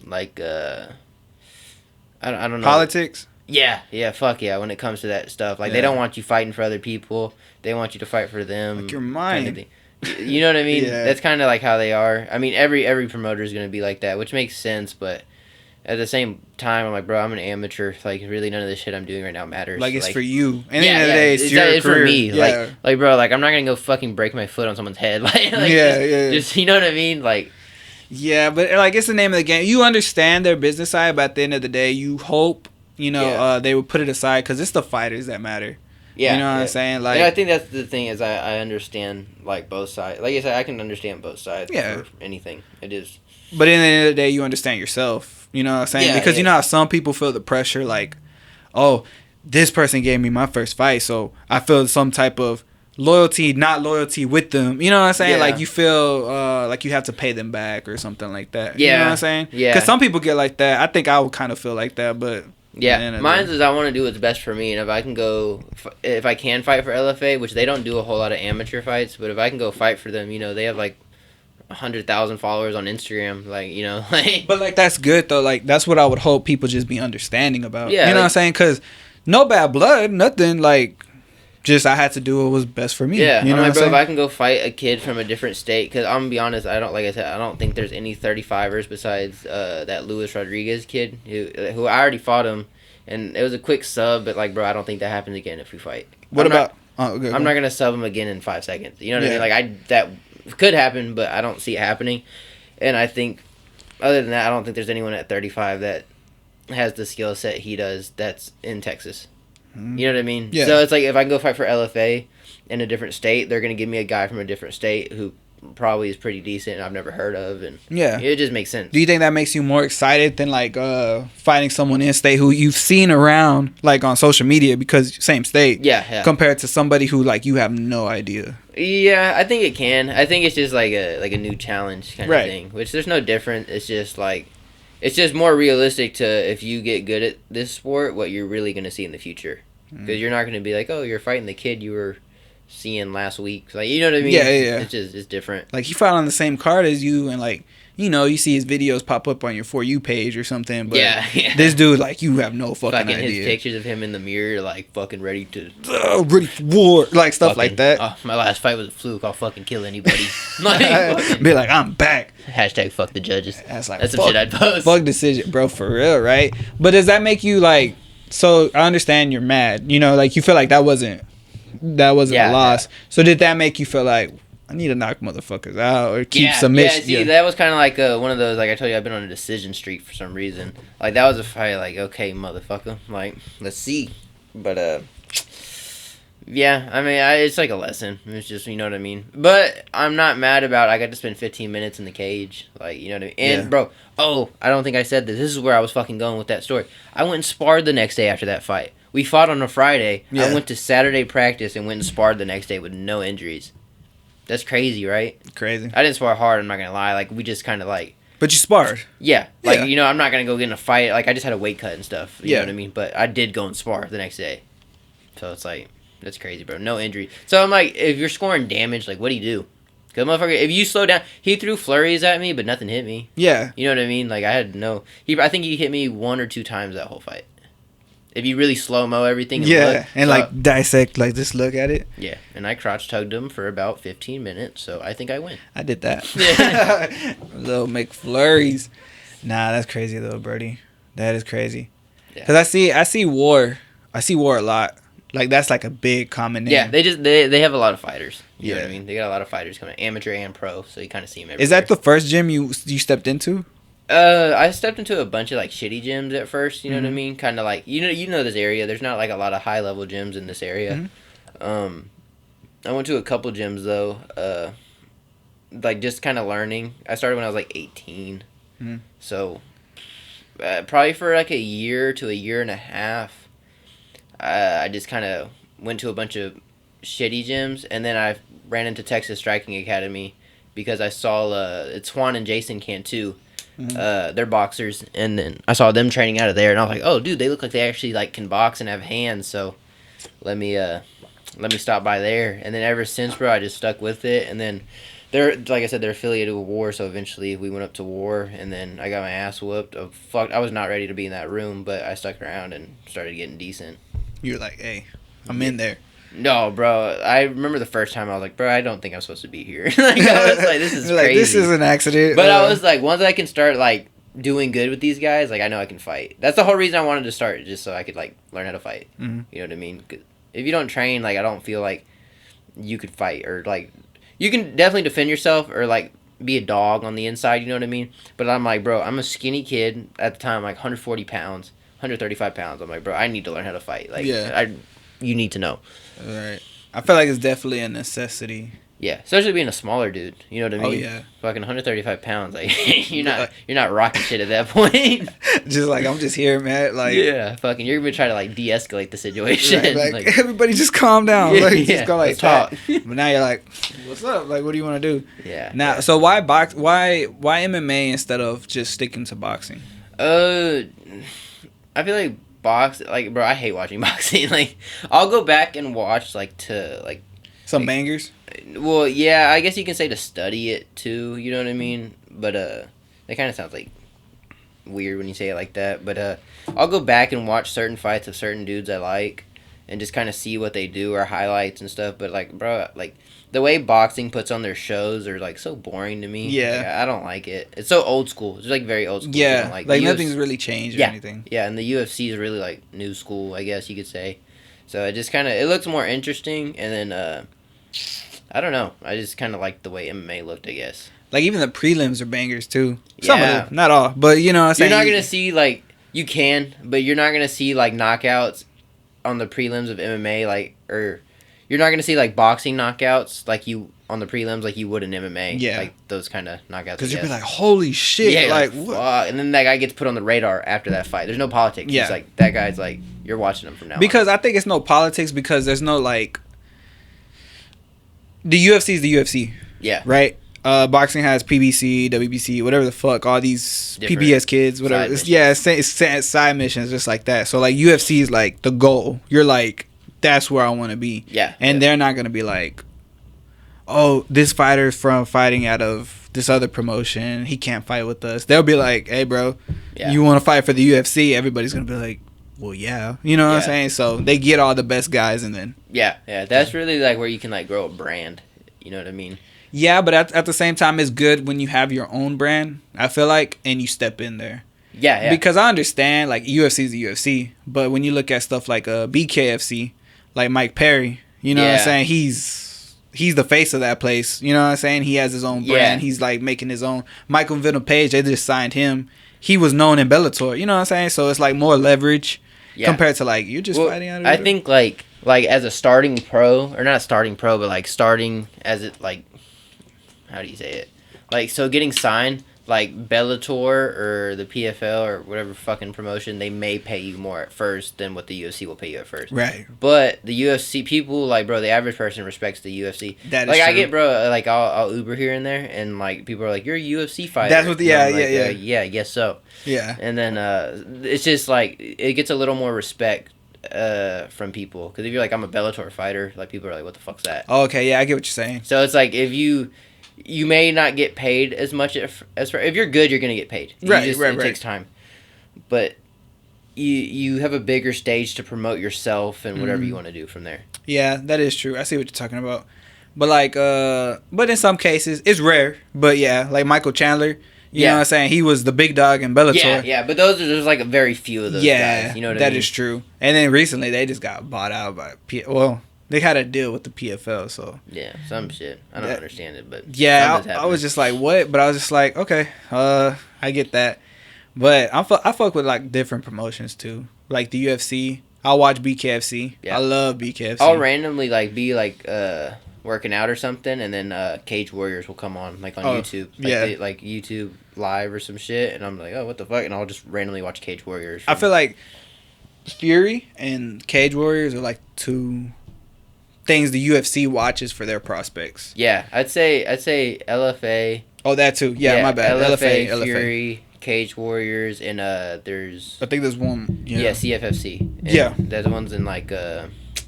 like I don't know, politics. Yeah, fuck yeah. When it comes to that stuff, like they don't want you fighting for other people. They want you to fight for them. Like your mind. Kind of you know what I mean? Yeah. That's kind of like how they are. I mean, every promoter is gonna be like that, which makes sense. But at the same time, I'm like, bro, I'm an amateur. Like, really, none of this shit I'm doing right now matters. Like, it's for you. And at the end of the day, it's your it's career. for me. Yeah. Like, bro, like, I'm not gonna go fucking break my foot on someone's head. Like just, you know what I mean? Like, yeah, but like, it's the name of the game. You understand their business side, but at the end of the day, you hope, you know, they would put it aside because it's the fighters that matter. Yeah, you know what I'm saying? Like, I think that's the thing is I understand, like, both sides. Like I said, I can understand both sides for anything. It is. But at the end of the day, you understand yourself. You know what I'm saying? Yeah, because you know how some people feel the pressure, like, oh, this person gave me my first fight, so I feel some type of loyalty, not loyalty with them. You know what I'm saying? Yeah. Like, you feel like you have to pay them back or something like that. Yeah. You know what I'm saying? Yeah. Because some people get like that. I think I would kind of feel like that, but... Yeah, mine is I want to do what's best for me, and if I can fight for LFA, which they don't do a whole lot of amateur fights, but if I can go fight for them, you know, they have, like, 100,000 followers on Instagram, like, you know, like. But like, that's good though. Like, that's what I would hope people just be understanding about. Yeah, you know what I'm saying? Because no bad blood, nothing. Like, just I had to do what was best for me. Yeah, you know I'm like, what bro, I'm saying? if I can go fight a kid from a different state, because I'm gonna be honest, I don't think there's any 35ers besides that Luis Rodriguez kid who I already fought him, and it was a quick sub, but like, bro, I don't think that happens again if we fight. What about? I'm not gonna sub him again in 5 seconds. You know what I mean? Like, that could happen, but I don't see it happening. And I think, other than that, I don't think there's anyone at 35 that has the skill set he does that's in Texas. You know what I mean? Yeah. So it's like, if I can go fight for LFA in a different state, they're going to give me a guy from a different state who probably is pretty decent and I've never heard of. And it just makes sense. Do you think that makes you more excited than like fighting someone in state who you've seen around like on social media because same state? Yeah. Compared to somebody who like you have no idea. Yeah, I think it can. I think it's just like a new challenge kind of thing, which there's no different. It's just like, It's just more realistic to, if you get good at this sport, what you're really going to see in the future. Because you're not going to be like, oh, you're fighting the kid you were seeing last week. Like, you know what I mean? Yeah, yeah. It's different. Like, he fought on the same card as you, and like, you know, you see his videos pop up on your For You page or something. But yeah. this dude, like, you have no fucking idea. His pictures of him in the mirror, like, fucking ready to... ready for war. Like, stuff like that. Oh, my last fight was a fluke. I'll fucking kill anybody. Like, be like, I'm back. Hashtag fuck the judges. That's some shit I'd post. Fuck decision, bro, for real, right? But does that make you, like... So, I understand you're mad. You know, like, you feel like that wasn't a loss. Yeah. So, did that make you feel like... I need to knock motherfuckers out or keep submission. Yeah, see, that was kind of like one of those, like I told you, I've been on a decision streak for some reason. Like, that was a fight, like, okay, motherfucker. Like, let's see. But, yeah, I mean, it's like a lesson. It's just, you know what I mean? But I'm not mad about it. I got to spend 15 minutes in the cage. Like, you know what I mean? And, bro, I don't think I said this. This is where I was fucking going with that story. I went and sparred the next day after that fight. We fought on a Friday. Yeah. I went to Saturday practice and went and sparred the next day with no injuries. That's crazy, right? Crazy. I didn't spar hard, I'm not going to lie. Like, we just kind of, like... But you sparred. Yeah. Like, you know, I'm not going to go get in a fight. Like, I just had a weight cut and stuff. You know what I mean? But I did go and spar the next day. So, it's like, that's crazy, bro. No injury. So, I'm like, if you're scoring damage, like, what do you do? Because, motherfucker, if you slow down... He threw flurries at me, but nothing hit me. Yeah. You know what I mean? Like, I had no... I think he hit me 1 or 2 times that whole fight. If you really slow-mo everything. Like, dissect, like, just look at it. Yeah, and I crotch-tugged him for about 15 minutes, so I think I win. I did that. Yeah. Little McFlurries. Nah, that's crazy, though, Brody. That is crazy. Because I see War. I see War a lot. Like, that's, like, a big common name. Yeah, they have a lot of fighters. You know what I mean? They got a lot of fighters coming, amateur and pro, so you kind of see them everywhere. Is that the first gym you stepped into? I stepped into a bunch of, like, shitty gyms at first, you know what I mean? Kind of like, you know this area. There's not, like, a lot of high-level gyms in this area. I went to a couple gyms, though, like, just kind of learning. I started when I was, like, 18. So, probably for, like, a year to a year and a half, I just kind of went to a bunch of shitty gyms, and then I ran into Texas Striking Academy because I saw it's Juan and Jason Cantu. They're boxers, and then I saw them training out of there, and I was like, oh, dude, they look like they actually, like, can box and have hands, so let me stop by there. And then ever since, bro, I just stuck with it, and then they're, like I said, they're affiliated with War, so eventually we went up to War, and then I got my ass whooped. I was not ready to be in that room, but I stuck around and started getting decent. You were like, hey, I'm in there. No, bro. I remember the first time I was like, bro, I don't think I'm supposed to be here. Like, I was like, this is crazy. Like, this is an accident. But I was like, once I can start, like, doing good with these guys, like, I know I can fight. That's the whole reason I wanted to start, just so I could, like, learn how to fight. You know what I mean? 'Cause if you don't train, like, I don't feel like you could fight. Or, like, you can definitely defend yourself or, like, be a dog on the inside, you know what I mean? But I'm like, bro, I'm a skinny kid at the time, like, 140 pounds, 135 pounds. I'm like, bro, I need to learn how to fight. Like, you need to know. Right. I feel like it's definitely a necessity. Yeah, especially being a smaller dude. You know what I mean? Oh yeah. Fucking 135 pounds. Like you're not rocking shit at that point. Just like, I'm just here, man. Like, yeah, fucking, you're gonna try to, like, de-escalate the situation. Right, like everybody just calm down. Yeah, like, just go like talk. But now you're like, what's up? Like, what do you want to do? Yeah. Now, so why MMA instead of just sticking to boxing? I feel like like, bro, I hate watching boxing. Like, I'll go back and watch, like, to, like, some bangers. Well, yeah, I guess you can say to study it too. You know what I mean? But that kind of sounds like weird when you say it like that. But I'll go back and watch certain fights of certain dudes I like, and just kind of see what they do or highlights and stuff. But, like, bro, like, the way boxing puts on their shows are, like, so boring to me. Yeah. Like, I don't like it. It's so old school. It's, like, very old school. Yeah. Like nothing's really changed or anything. Yeah, and the UFC is really, like, new school, I guess you could say. So it just kind of, it looks more interesting. And then, I don't know. I just kind of like the way MMA looked, I guess. Like, even the prelims are bangers, too. Some of them. Not all. But, you know what I'm saying? You're not going to see, like, you can, but you're not going to see, like, knockouts on the prelims of MMA, like, or you're not going to see, like, boxing knockouts like you on the prelims like you would in MMA. Yeah. Like, those kind of knockouts. Because you'd be like, holy shit. Yeah, like, what? And then that guy gets put on the radar after that fight. There's no politics. Yeah. It's like, that guy's like, you're watching him from now on. Because I think it's no politics because there's no, like, the UFC is the UFC. Yeah. Right? Boxing has PBC, WBC, whatever the fuck, all these Different PBS kids, whatever. It's side missions just like that. So like UFC is like the goal. You're like, that's where I want to be. Yeah. And they're not gonna be like, oh, this fighter's from fighting out of this other promotion. He can't fight with us. They'll be like, hey, bro, you want to fight for the UFC? Everybody's gonna be like, well, yeah. You know what I'm saying? So they get all the best guys, and then yeah. That's really like where you can like grow a brand. You know what I mean? Yeah, but at the same time, it's good when you have your own brand, I feel like, and you step in there. Yeah. Because I understand, like, UFC is the UFC, but when you look at stuff like BKFC, like Mike Perry, you know what I'm saying? He's the face of that place. You know what I'm saying? He has his own brand. He's, like, making his own. Michael Venom Page, they just signed him. He was known in Bellator. You know what I'm saying? So it's, like, more leverage compared to, like, you're just fighting out of I think, like, as a starting pro, or not starting pro, but, like, starting as it, like, how do you say it? Like, so getting signed, like Bellator or the PFL or whatever fucking promotion, they may pay you more at first than what the UFC will pay you at first. Right. But the UFC people, like, bro, the average person respects the UFC. That is like, true. I get, bro, like, I'll Uber here and there, and, like, people are like, you're a UFC fighter. That's what, yeah, guess so. Yeah. And then it's just, like, it gets a little more respect from people. Because if you're like, I'm a Bellator fighter, like, people are like, what the fuck's that? Oh, okay, yeah, I get what you're saying. So it's like, if you may not get paid as much if you're good, you're gonna get paid. It takes time, but you have a bigger stage to promote yourself and whatever you want to do from there. Yeah, that is true. I see what you're talking about, but like, but in some cases it's rare. But yeah, like Michael Chandler, you know what I'm saying? He was the big dog in Bellator. Yeah, but there's like a very few of those guys. You know what I mean? That is true. And then recently they just got bought out by they had a deal with the PFL, so yeah, some shit. I don't understand it, but yeah, I was just like, what? But I was just like, okay, I get that. But I fuck with like different promotions too, like the UFC. I'll watch BKFC. Yeah. I love BKFC. I'll randomly like be like working out or something, and then Cage Warriors will come on like on YouTube, like YouTube Live or some shit, and I'm like, oh, what the fuck, and I'll just randomly watch Cage Warriors. I feel like Fury and Cage Warriors are like two things the UFC watches for their prospects. Yeah, I'd say LFA. Oh, that too. Yeah, my bad. LFA, Fury, Cage Warriors, and there's. I think there's one. Yeah, CFFC. And that one's in like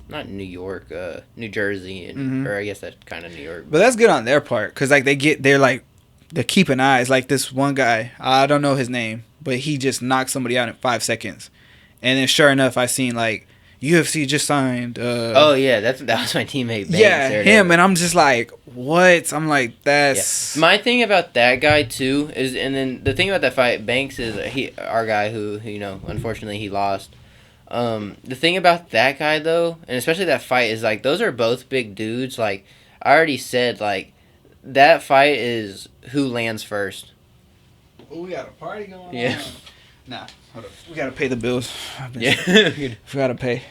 not New York, New Jersey, and or I guess that's kind of New York. But that's good on their part, cause like they're keeping eyes. Like this one guy, I don't know his name, but he just knocked somebody out in 5 seconds, and then sure enough, I seen like. UFC just signed. Oh yeah, that was my teammate. Banks, yeah, him, and I'm just like, what? I'm like, that's my thing about that guy too. Is and then the thing about that fight, Banks is our guy who unfortunately he lost. The thing about that guy though, and especially that fight is like those are both big dudes. Like I already said, like that fight is who lands first. Oh, we got a party going on. Yeah. Nah. Hold up. We gotta pay the bills. Yeah. We gotta pay.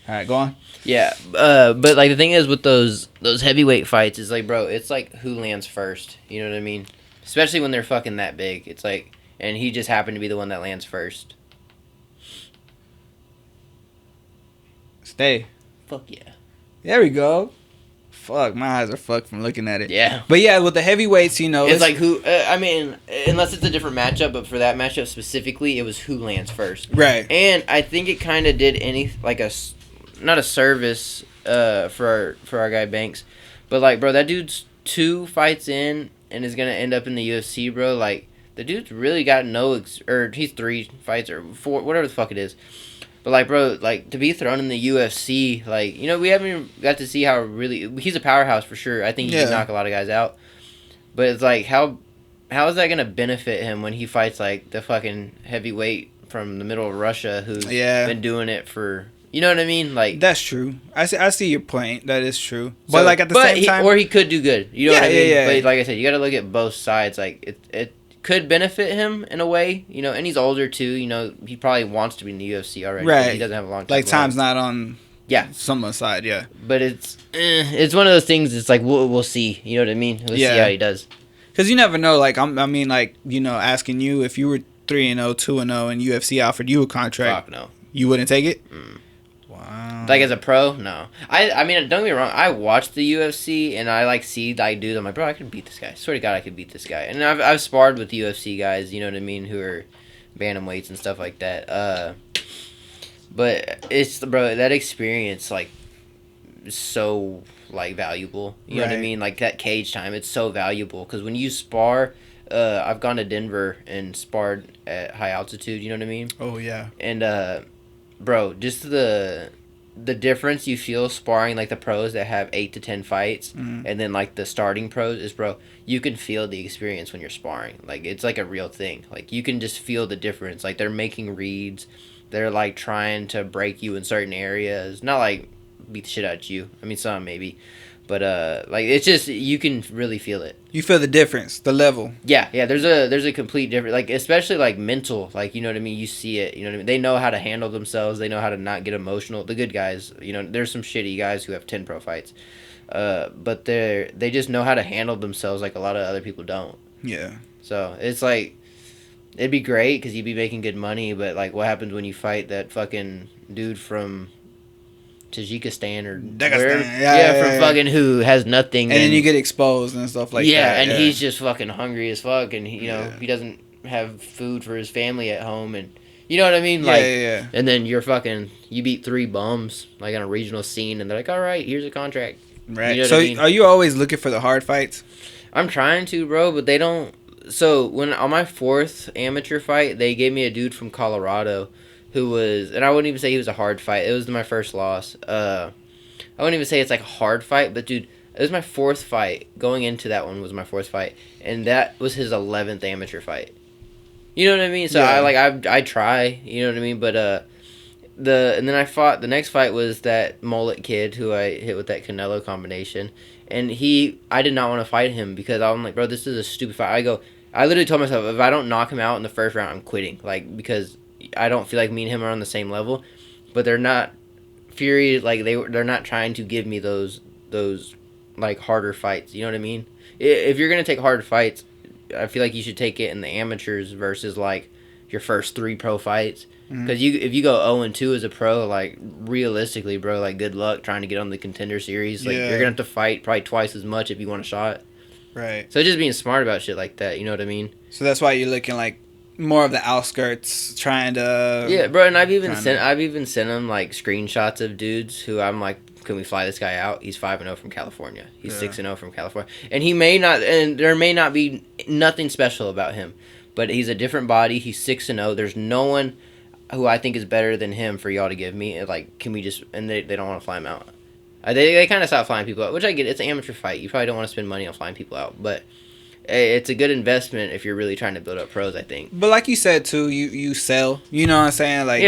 All right, go on. Yeah, but like the thing is with those heavyweight fights is like, bro, it's like who lands first. You know what I mean? Especially when they're fucking that big. It's like, and he just happened to be the one that lands first. Stay. Fuck yeah. There we go. Fuck, my eyes are fucked from looking at it. Yeah. But yeah, with the heavyweights, it's like who. I mean, unless it's a different matchup, but for that matchup specifically, it was who lands first. Right. And I think it kind of did not a service for our guy Banks, but like, bro, that dude's 2 fights in and is gonna end up in the UFC, bro. Like the dude's really got or he's 3 fights or 4, whatever the fuck it is. But, like, bro, like, to be thrown in the UFC, like, we haven't even got to see how really... He's a powerhouse for sure. I think he can knock a lot of guys out. But it's like, how is that going to benefit him when he fights, like, the fucking heavyweight from the middle of Russia who's been doing it for... You know what I mean? Like that's true. I see your point. That is true. But, like, at the same time... Or he could do good. You know what I mean? Yeah. But, like I said, you got to look at both sides. Like, it could benefit him in a way, and he's older too, he probably wants to be in the UFC already. Right. He doesn't have a long time. Like, time's not on someone's side, yeah. But it's one of those things, it's like, we'll see, you know what I mean? We'll see how he does. Because you never know, like, asking you if you were 3-0, 2-0, and UFC offered you a contract. Fuck no. You wouldn't take it? Mm. Wow. Like as a pro, no. I mean, don't get me wrong. I watch the UFC and I like see like dudes. I'm like, bro, I could beat this guy. Swear to God, I could beat this guy. And I've sparred with UFC guys. You know what I mean? Who are bantamweights and stuff like that. But it's bro, that experience like is so like valuable. You know what I mean? Like that cage time, it's so valuable because when you spar. I've gone to Denver and sparred at high altitude. You know what I mean? Oh yeah. And bro, just the difference you feel sparring like the pros that have 8 to 10 fights, and then like the starting pros is, bro, you can feel the experience when you're sparring. Like it's like a real thing. Like you can just feel the difference. Like they're making reads, they're like trying to break you in certain areas. Not like beat the shit out of you. I mean some maybe. But like it's just you can really feel it. You feel the difference, the level. Yeah. There's a complete difference. Like especially like mental. Like you know what I mean. You see it. You know what I mean. They know how to handle themselves. They know how to not get emotional. The good guys. You know, there's some shitty guys who have 10 pro fights, but they just know how to handle themselves like a lot of other people don't. Yeah. So it's like it'd be great because you'd be making good money. But like, what happens when you fight that fucking dude from Tajikistan or wherever, from fucking who has nothing, and then you get exposed and stuff like that. Yeah, and he's just fucking hungry as fuck, and he doesn't have food for his family at home, and you know what I mean, like, and then you beat 3 bums like on a regional scene, and they're like, all right, here's a contract, right? You know so I mean? Are you always looking for the hard fights? I'm trying to, bro, but they don't. So when on my 4th amateur fight, they gave me a dude from Colorado. Who was, and I wouldn't even say he was a hard fight. It was my first loss. I wouldn't even say it's like a hard fight, but dude, it was my 4th fight. Going into that one was my 4th fight, and that was his 11th amateur fight. You know what I mean? So I try. You know what I mean? But and then I fought. The next fight was that mullet kid who I hit with that Canelo combination, and I did not want to fight him because I'm like, bro, this is a stupid fight. I literally told myself if I don't knock him out in the first round, I'm quitting. Like because I don't feel like me and him are on the same level, but they're not Fury. Like they're not trying to give me those like harder fights. You know what I mean? If you're gonna take hard fights, I feel like you should take it in the amateurs versus like your first 3 pro fights. Because if you go 0-2 as a pro, like realistically, bro, like good luck trying to get on the contender series. Like you're gonna have to fight probably twice as much if you want a shot. Right. So just being smart about shit like that. You know what I mean? So that's why you're looking like more of the outskirts, trying to. Yeah, bro, and I've even sent him like screenshots of dudes who I'm like, can we fly this guy out? He's 5-0 from California. He's 6-0 from California, and there may not be nothing special about him, but he's a different body. He's 6-0. There's no one who I think is better than him for y'all to give me. Like, can we just? And they don't want to fly him out. They kind of stopped flying people out, which I get. It's an amateur fight. You probably don't want to spend money on flying people out, but. It's a good investment if you're really trying to build up pros, I think. But like you said too, you sell. You know what I'm saying? Like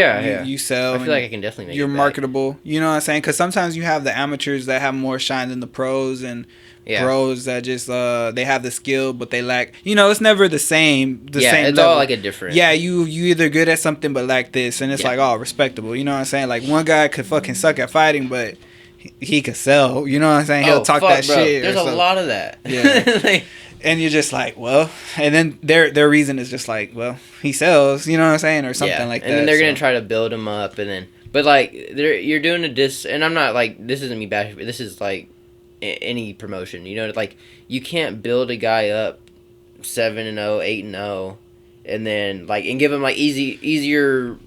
you sell. I feel like I can definitely make. You're marketable. You know what I'm saying? Because sometimes you have the amateurs that have more shine than the pros, and pros that just they have the skill but they lack. You know, it's never the same. Same it's level. all like a different. Yeah, you either good at something but lack this, and it's like respectable. You know what I'm saying? Like one guy could fucking suck at fighting, but he could sell. You know what I'm saying? He'll talk that bro. Shit. There's a lot of that. Yeah. And you're just like, well, and then their reason is just like, well, he sells, you know what I'm saying, or something like that. And then they're gonna try to build him up, and then, but like, you're doing and I'm not like, this isn't me bashing, but this is like any promotion, you know, like you can't build a guy up 7-0, 8-0, and then like and give him like easier,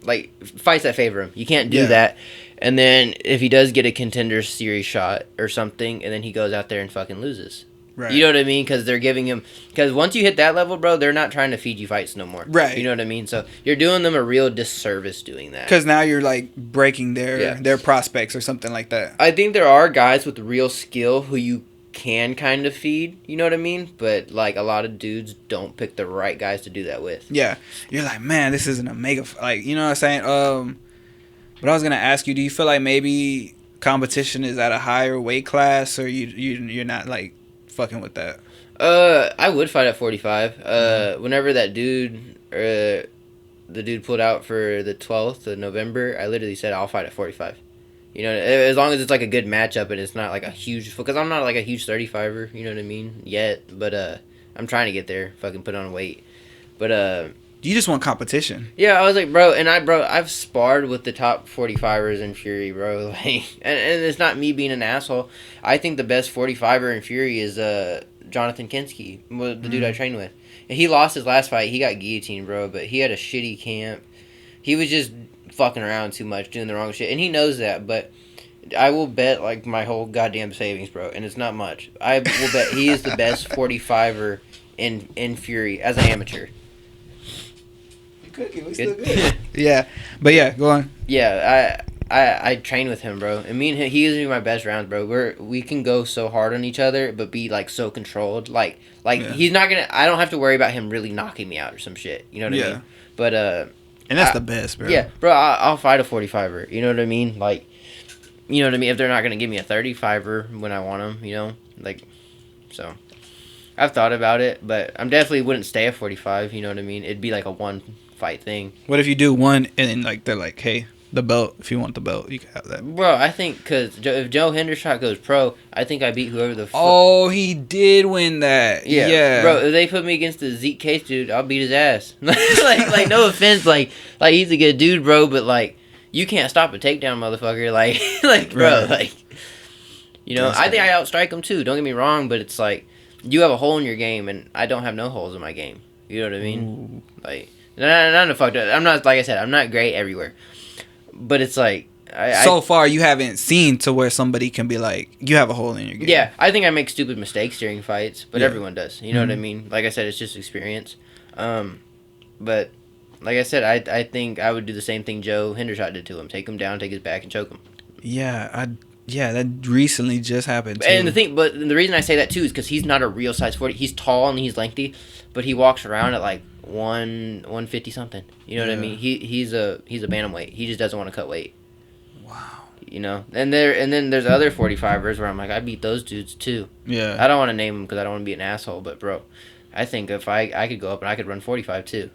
like fights that favor him. You can't do that. And then if he does get a contender series shot or something, and then he goes out there and fucking loses. Right. You know what I mean? Because they're giving him... Because once you hit that level, bro, they're not trying to feed you fights no more. Right. You know what I mean? So you're doing them a real disservice doing that. Because now you're, like, breaking their prospects or something like that. I think there are guys with real skill who you can kind of feed. You know what I mean? But, like, a lot of dudes don't pick the right guys to do that with. Yeah. You're like, man, this isn't a mega... Like, you know what I'm saying? But I was going to ask you, do you feel like maybe competition is at a higher weight class, or you're not, like... fucking with that? I would fight at 45. Whenever that dude, the dude pulled out for the 12th of November, I literally said I'll fight at 45. You know, as long as it's like a good matchup and it's not like a huge, because I'm not like a huge 35er. You know what I mean? Yet, but I'm trying to get there. Fucking put on weight, but You just want competition. Yeah, I was like, bro, I've sparred with the top 45ers in Fury, bro. Like, and it's not me being an asshole. I think the best 45er in Fury is Jonathan Kinski, the dude I trained with. And he lost his last fight. He got guillotined, bro, but he had a shitty camp. He was just fucking around too much, doing the wrong shit, and he knows that, but I will bet, like, my whole goddamn savings, bro, and it's not much. I will bet he is the best 45er in Fury as an amateur. Cookie looks still good. Yeah, but yeah, go on. Yeah, I train with him, bro, and me and him, he gives me my best rounds, bro. We can go so hard on each other, but be like so controlled, like he's not gonna. I don't have to worry about him really knocking me out or some shit. You know what I mean? But and that's the best, bro. Yeah, bro, I'll fight a 45er. You know what I mean? Like, you know what I mean? If they're not gonna give me a 35er when I want them, you know, like, so. I've thought about it, but I definitely wouldn't stay at 45. You know what I mean? It'd be like a one fight thing. What if you do one and then like they're like, hey, the belt. If you want the belt, you can have that. Bro, I think because if Joe Hendershot goes pro, I think I beat whoever the. Oh, he did win that. Yeah, bro. If they put me against the Zeke Case dude, I'll beat his ass. like no offense, like he's a good dude, bro, but like you can't stop a takedown, motherfucker. Like bro, right. like you know, I think I outstrike him too. Don't get me wrong, but it's like you have a hole in your game, and I don't have no holes in my game. You know what I mean? Ooh. Like. No, fuck that. I'm not, like I said, I'm not great everywhere. But it's like... so far, you haven't seen to where somebody can be like, you have a hole in your game. Yeah, I think I make stupid mistakes during fights, but everyone does. You know what I mean? Like I said, it's just experience. But, like I said, I think I would do the same thing Joe Hendershot did to him. Take him down, take his back, and choke him. Yeah, that recently just happened, too. And the reason I say that, too, is because he's not a real size 40. He's tall and he's lengthy, but he walks around at, like, 150 something. You know what I mean? He's a bantamweight. He just doesn't want to cut weight. Wow. You know, and then there's other 45ers where I'm like, I beat those dudes too. Yeah. I don't want to name them because I don't want to be an asshole, but bro, I think if I could go up and I could run 45 too.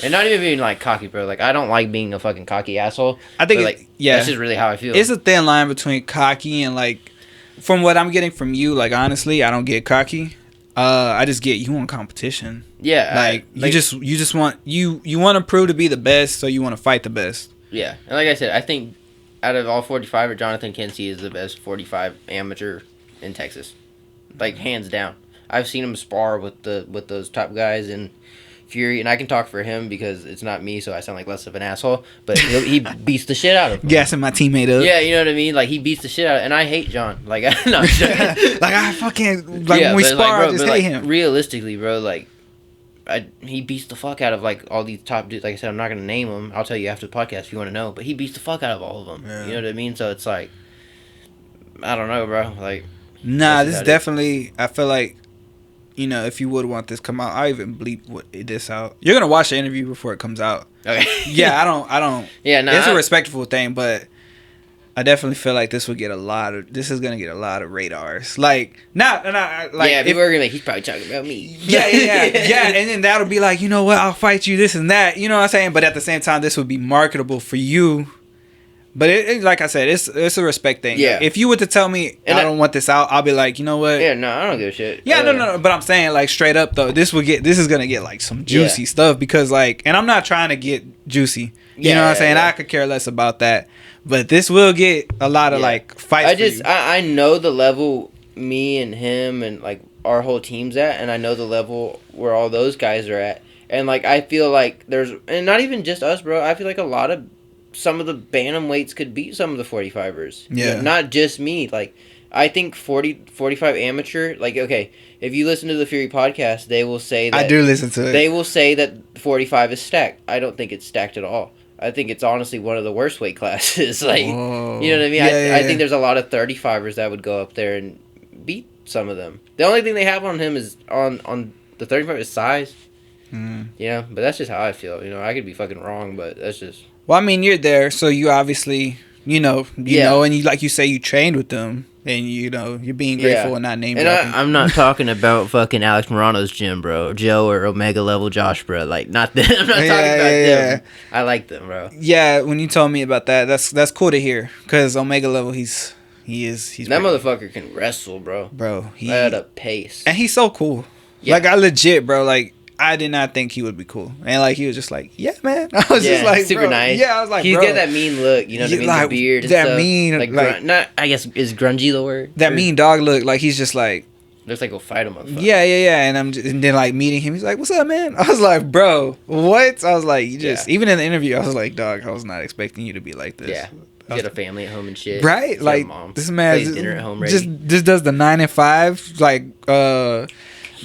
And not even being like cocky, bro. Like I don't like being a fucking cocky asshole. I think that's just really how I feel. It's a thin line between cocky and like, from what I'm getting from you, like honestly, I don't get cocky. I just get you want competition. Yeah, you just want you want to prove to be the best, so you want to fight the best. Yeah, and like I said, I think out of all 45, Jonathan Kinsey is the best 45 amateur in Texas, like hands down. I've seen him spar with those top guys in Fury, and I can talk for him because it's not me, so I sound like less of an asshole. But he beats the shit out of him. Gassing my teammate up. Yeah, you know what I mean. Like he beats the shit out of, and I hate John. Like no, like I fucking like when we spar, I just hate him. Realistically, bro, like he beats the fuck out of like all these top dudes. Like I said, I'm not gonna name them. I'll tell you after the podcast if you want to know. But he beats the fuck out of all of them. Yeah. You know what I mean? So it's like, I don't know, bro. Like, nah, this is definitely. I feel like, you know, if you would want this come out, I even bleep this out. You're gonna watch the interview before it comes out. Okay. Yeah, I don't. Yeah, no, it's a respectful thing, but I definitely feel like this is gonna get a lot of radars. Like, like yeah, people are gonna be like, he's probably talking about me. Yeah, and then that'll be like, you know what, I'll fight you, this and that. You know what I'm saying? But at the same time, this would be marketable for you. But it like I said, it's a respect thing. Yeah. If you were to tell me I don't want this out, I'll be like, you know what? Yeah, no, I don't give a shit. Yeah, no. But I'm saying like straight up though, this is gonna get like some juicy stuff because like, and I'm not trying to get juicy. You know what I'm saying? I could care less about that. But this will get a lot of like fights. I know the level me and him and like our whole team's at, and I know the level where all those guys are at, and like I feel like and not even just us, bro. I feel like some of the bantamweights could beat some of the 45ers. Yeah. You know, not just me. Like, I think 45 amateur, like, okay, if you listen to the Fury podcast, they will say that... I do listen to it. They will say that 45 is stacked. I don't think it's stacked at all. I think it's honestly one of the worst weight classes. Like, whoa. You know what I mean? I think there's a lot of 35ers that would go up there and beat some of them. The only thing they have on him is, on the 35 is size. You know? But that's just how I feel. You know, I could be fucking wrong, but that's just... Well, I mean, you're there, so you obviously, you know, and you like you say, you trained with them, and you know, you're being grateful and not naming. And I'm not talking about fucking Alex Morano's gym, bro, Joe or Omega level Josh, bro. Like, not them. I'm not talking about them. I like them, bro. Yeah, when you told me about that, that's cool to hear, because Omega level, he's that motherfucker can wrestle, bro. Bro, at a pace, and he's so cool. Yeah. Like I legit, bro, like. I did not think he would be cool. And like he was just like, yeah, man. I was just like, super bro. nice. Yeah, I was like, he's bro. got that mean look, you know what I mean? Like, the beard and that stuff. mean, like not, I guess, is grungy the word? That mean dog look. Like he's just like, looks like go fight a motherfucker. Yeah. And then like meeting him, he's like, "What's up, man?" I was like, "Bro, what?" I was like, "You just." Even in the interview, I was like, "Dog, I was not expecting you to be like this." Yeah. You got a family at home and shit. Right? Like this man dinner at home ready. just does the 9 and 5 like 9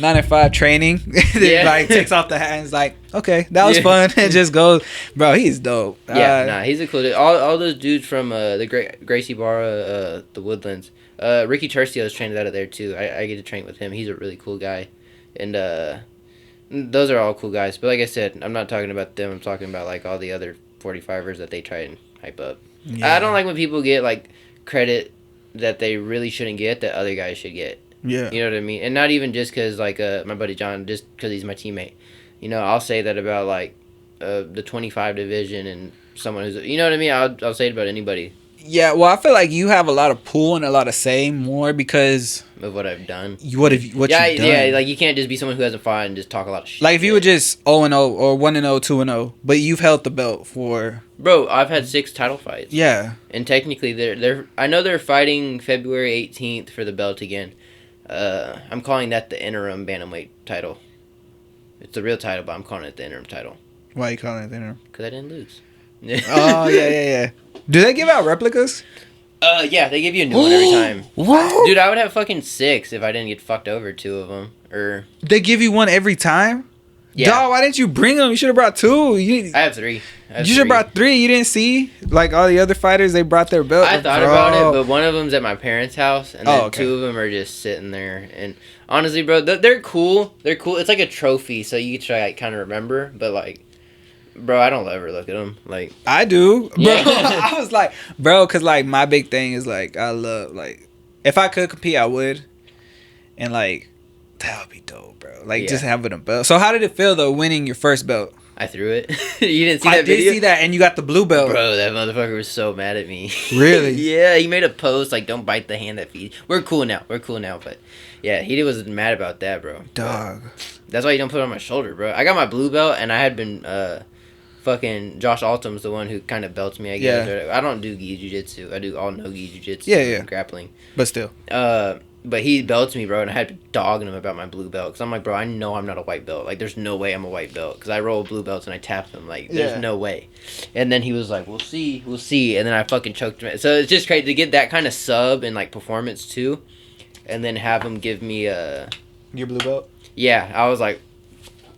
and 5 training. Then like takes off the hat and is like, "Okay, that was fun." And just goes, bro. He's dope. Yeah, he's a cool dude. All those dudes from the Gracie Barra, the Woodlands. Ricky Tercio is trained out of there too. I get to train with him. He's a really cool guy, and those are all cool guys. But like I said, I'm not talking about them. I'm talking about like all the other 45ers that they try and hype up. Yeah. I don't like when people get like credit that they really shouldn't get that other guys should get. Yeah, you know what I mean. And not even just because like my buddy John, just because he's my teammate. You know, I'll say that about like the 25 division and someone who's, you know what I mean. I'll say it about anybody. Yeah, well, I feel like you have a lot of pull and a lot of say more because of what I've done. What you've done. Yeah, like you can't just be someone who hasn't fought and just talk a lot of shit. Like if you were just 0-0 or 1-0, 2-0, but you've held the belt for. Bro, I've had 6 title fights. Yeah, and technically they're I know they're fighting February 18th for the belt again. I'm calling that the interim bantamweight title. It's the real title, but I'm calling it the interim title. Why are you calling it the interim? Because I didn't lose. Oh yeah. Do they give out replicas? Yeah, they give you a new one every time. What? Dude, I would have fucking 6 if I didn't get fucked over 2 of them. Or they give you one every time? Yeah. Dog, why didn't you bring them? You should have brought 2. I have 3. You should have brought 3. You didn't see? Like all the other fighters, they brought their belt. I thought about it, but one of them's at my parents' house, and then 2 of them are just sitting there. And honestly, bro, they're cool. They're cool. It's like a trophy, so you can try like kind of remember, but like. Bro, I don't ever look at them. Like I do, bro. Yeah. I was like, bro, because like my big thing is like I love like if I could compete, I would, and like that would be dope, bro. Like just having a belt. So how did it feel though winning your first belt? I threw it. You didn't see that video? I did see that, and you got the blue belt. Bro, that motherfucker was so mad at me. Really? Yeah, he made a post like, "Don't bite the hand that feeds." We're cool now, but yeah, he was mad about that, bro. Dog. That's why you don't put it on my shoulder, bro. I got my blue belt, and I had been fucking Josh Altum's the one who kind of belts me, I guess. Yeah. I don't do gi jiu-jitsu. I do all no-gi jiu-jitsu. Yeah. Grappling. But still. But he belts me, bro, and I had to dogging him about my blue belt. Because I'm like, bro, I know I'm not a white belt. Like, there's no way I'm a white belt. Because I roll blue belts and I tap them. Like, there's no way. And then he was like, we'll see. And then I fucking choked him. So it's just crazy to get that kind of sub and, like, performance, too. And then have him give me a... Your blue belt? Yeah. I was like...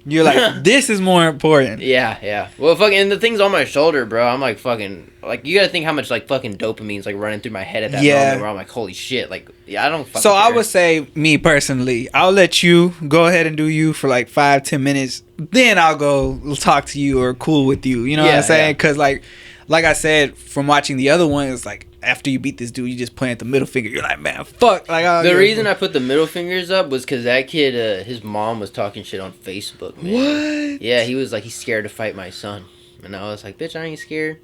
You're like, this is more important. Yeah. Well, fucking, and the thing's on my shoulder, bro. I'm like, fucking, like, you gotta think how much, like, fucking dopamine's, like, running through my head at that moment where I'm like, holy shit. Like, yeah, I don't fucking So care. I would say, me personally, I'll let you go ahead and do you for like 5-10 minutes. Then I'll go talk to you or cool with you. You know what I'm saying? Because, like I said, from watching the other one, it's like, after you beat this dude, you just plant the middle finger. You're like, man, fuck. Like, the reason I put the middle fingers up was because that kid, his mom was talking shit on Facebook, man. What? Yeah, he was like, he's scared to fight my son. And I was like, bitch, I ain't scared.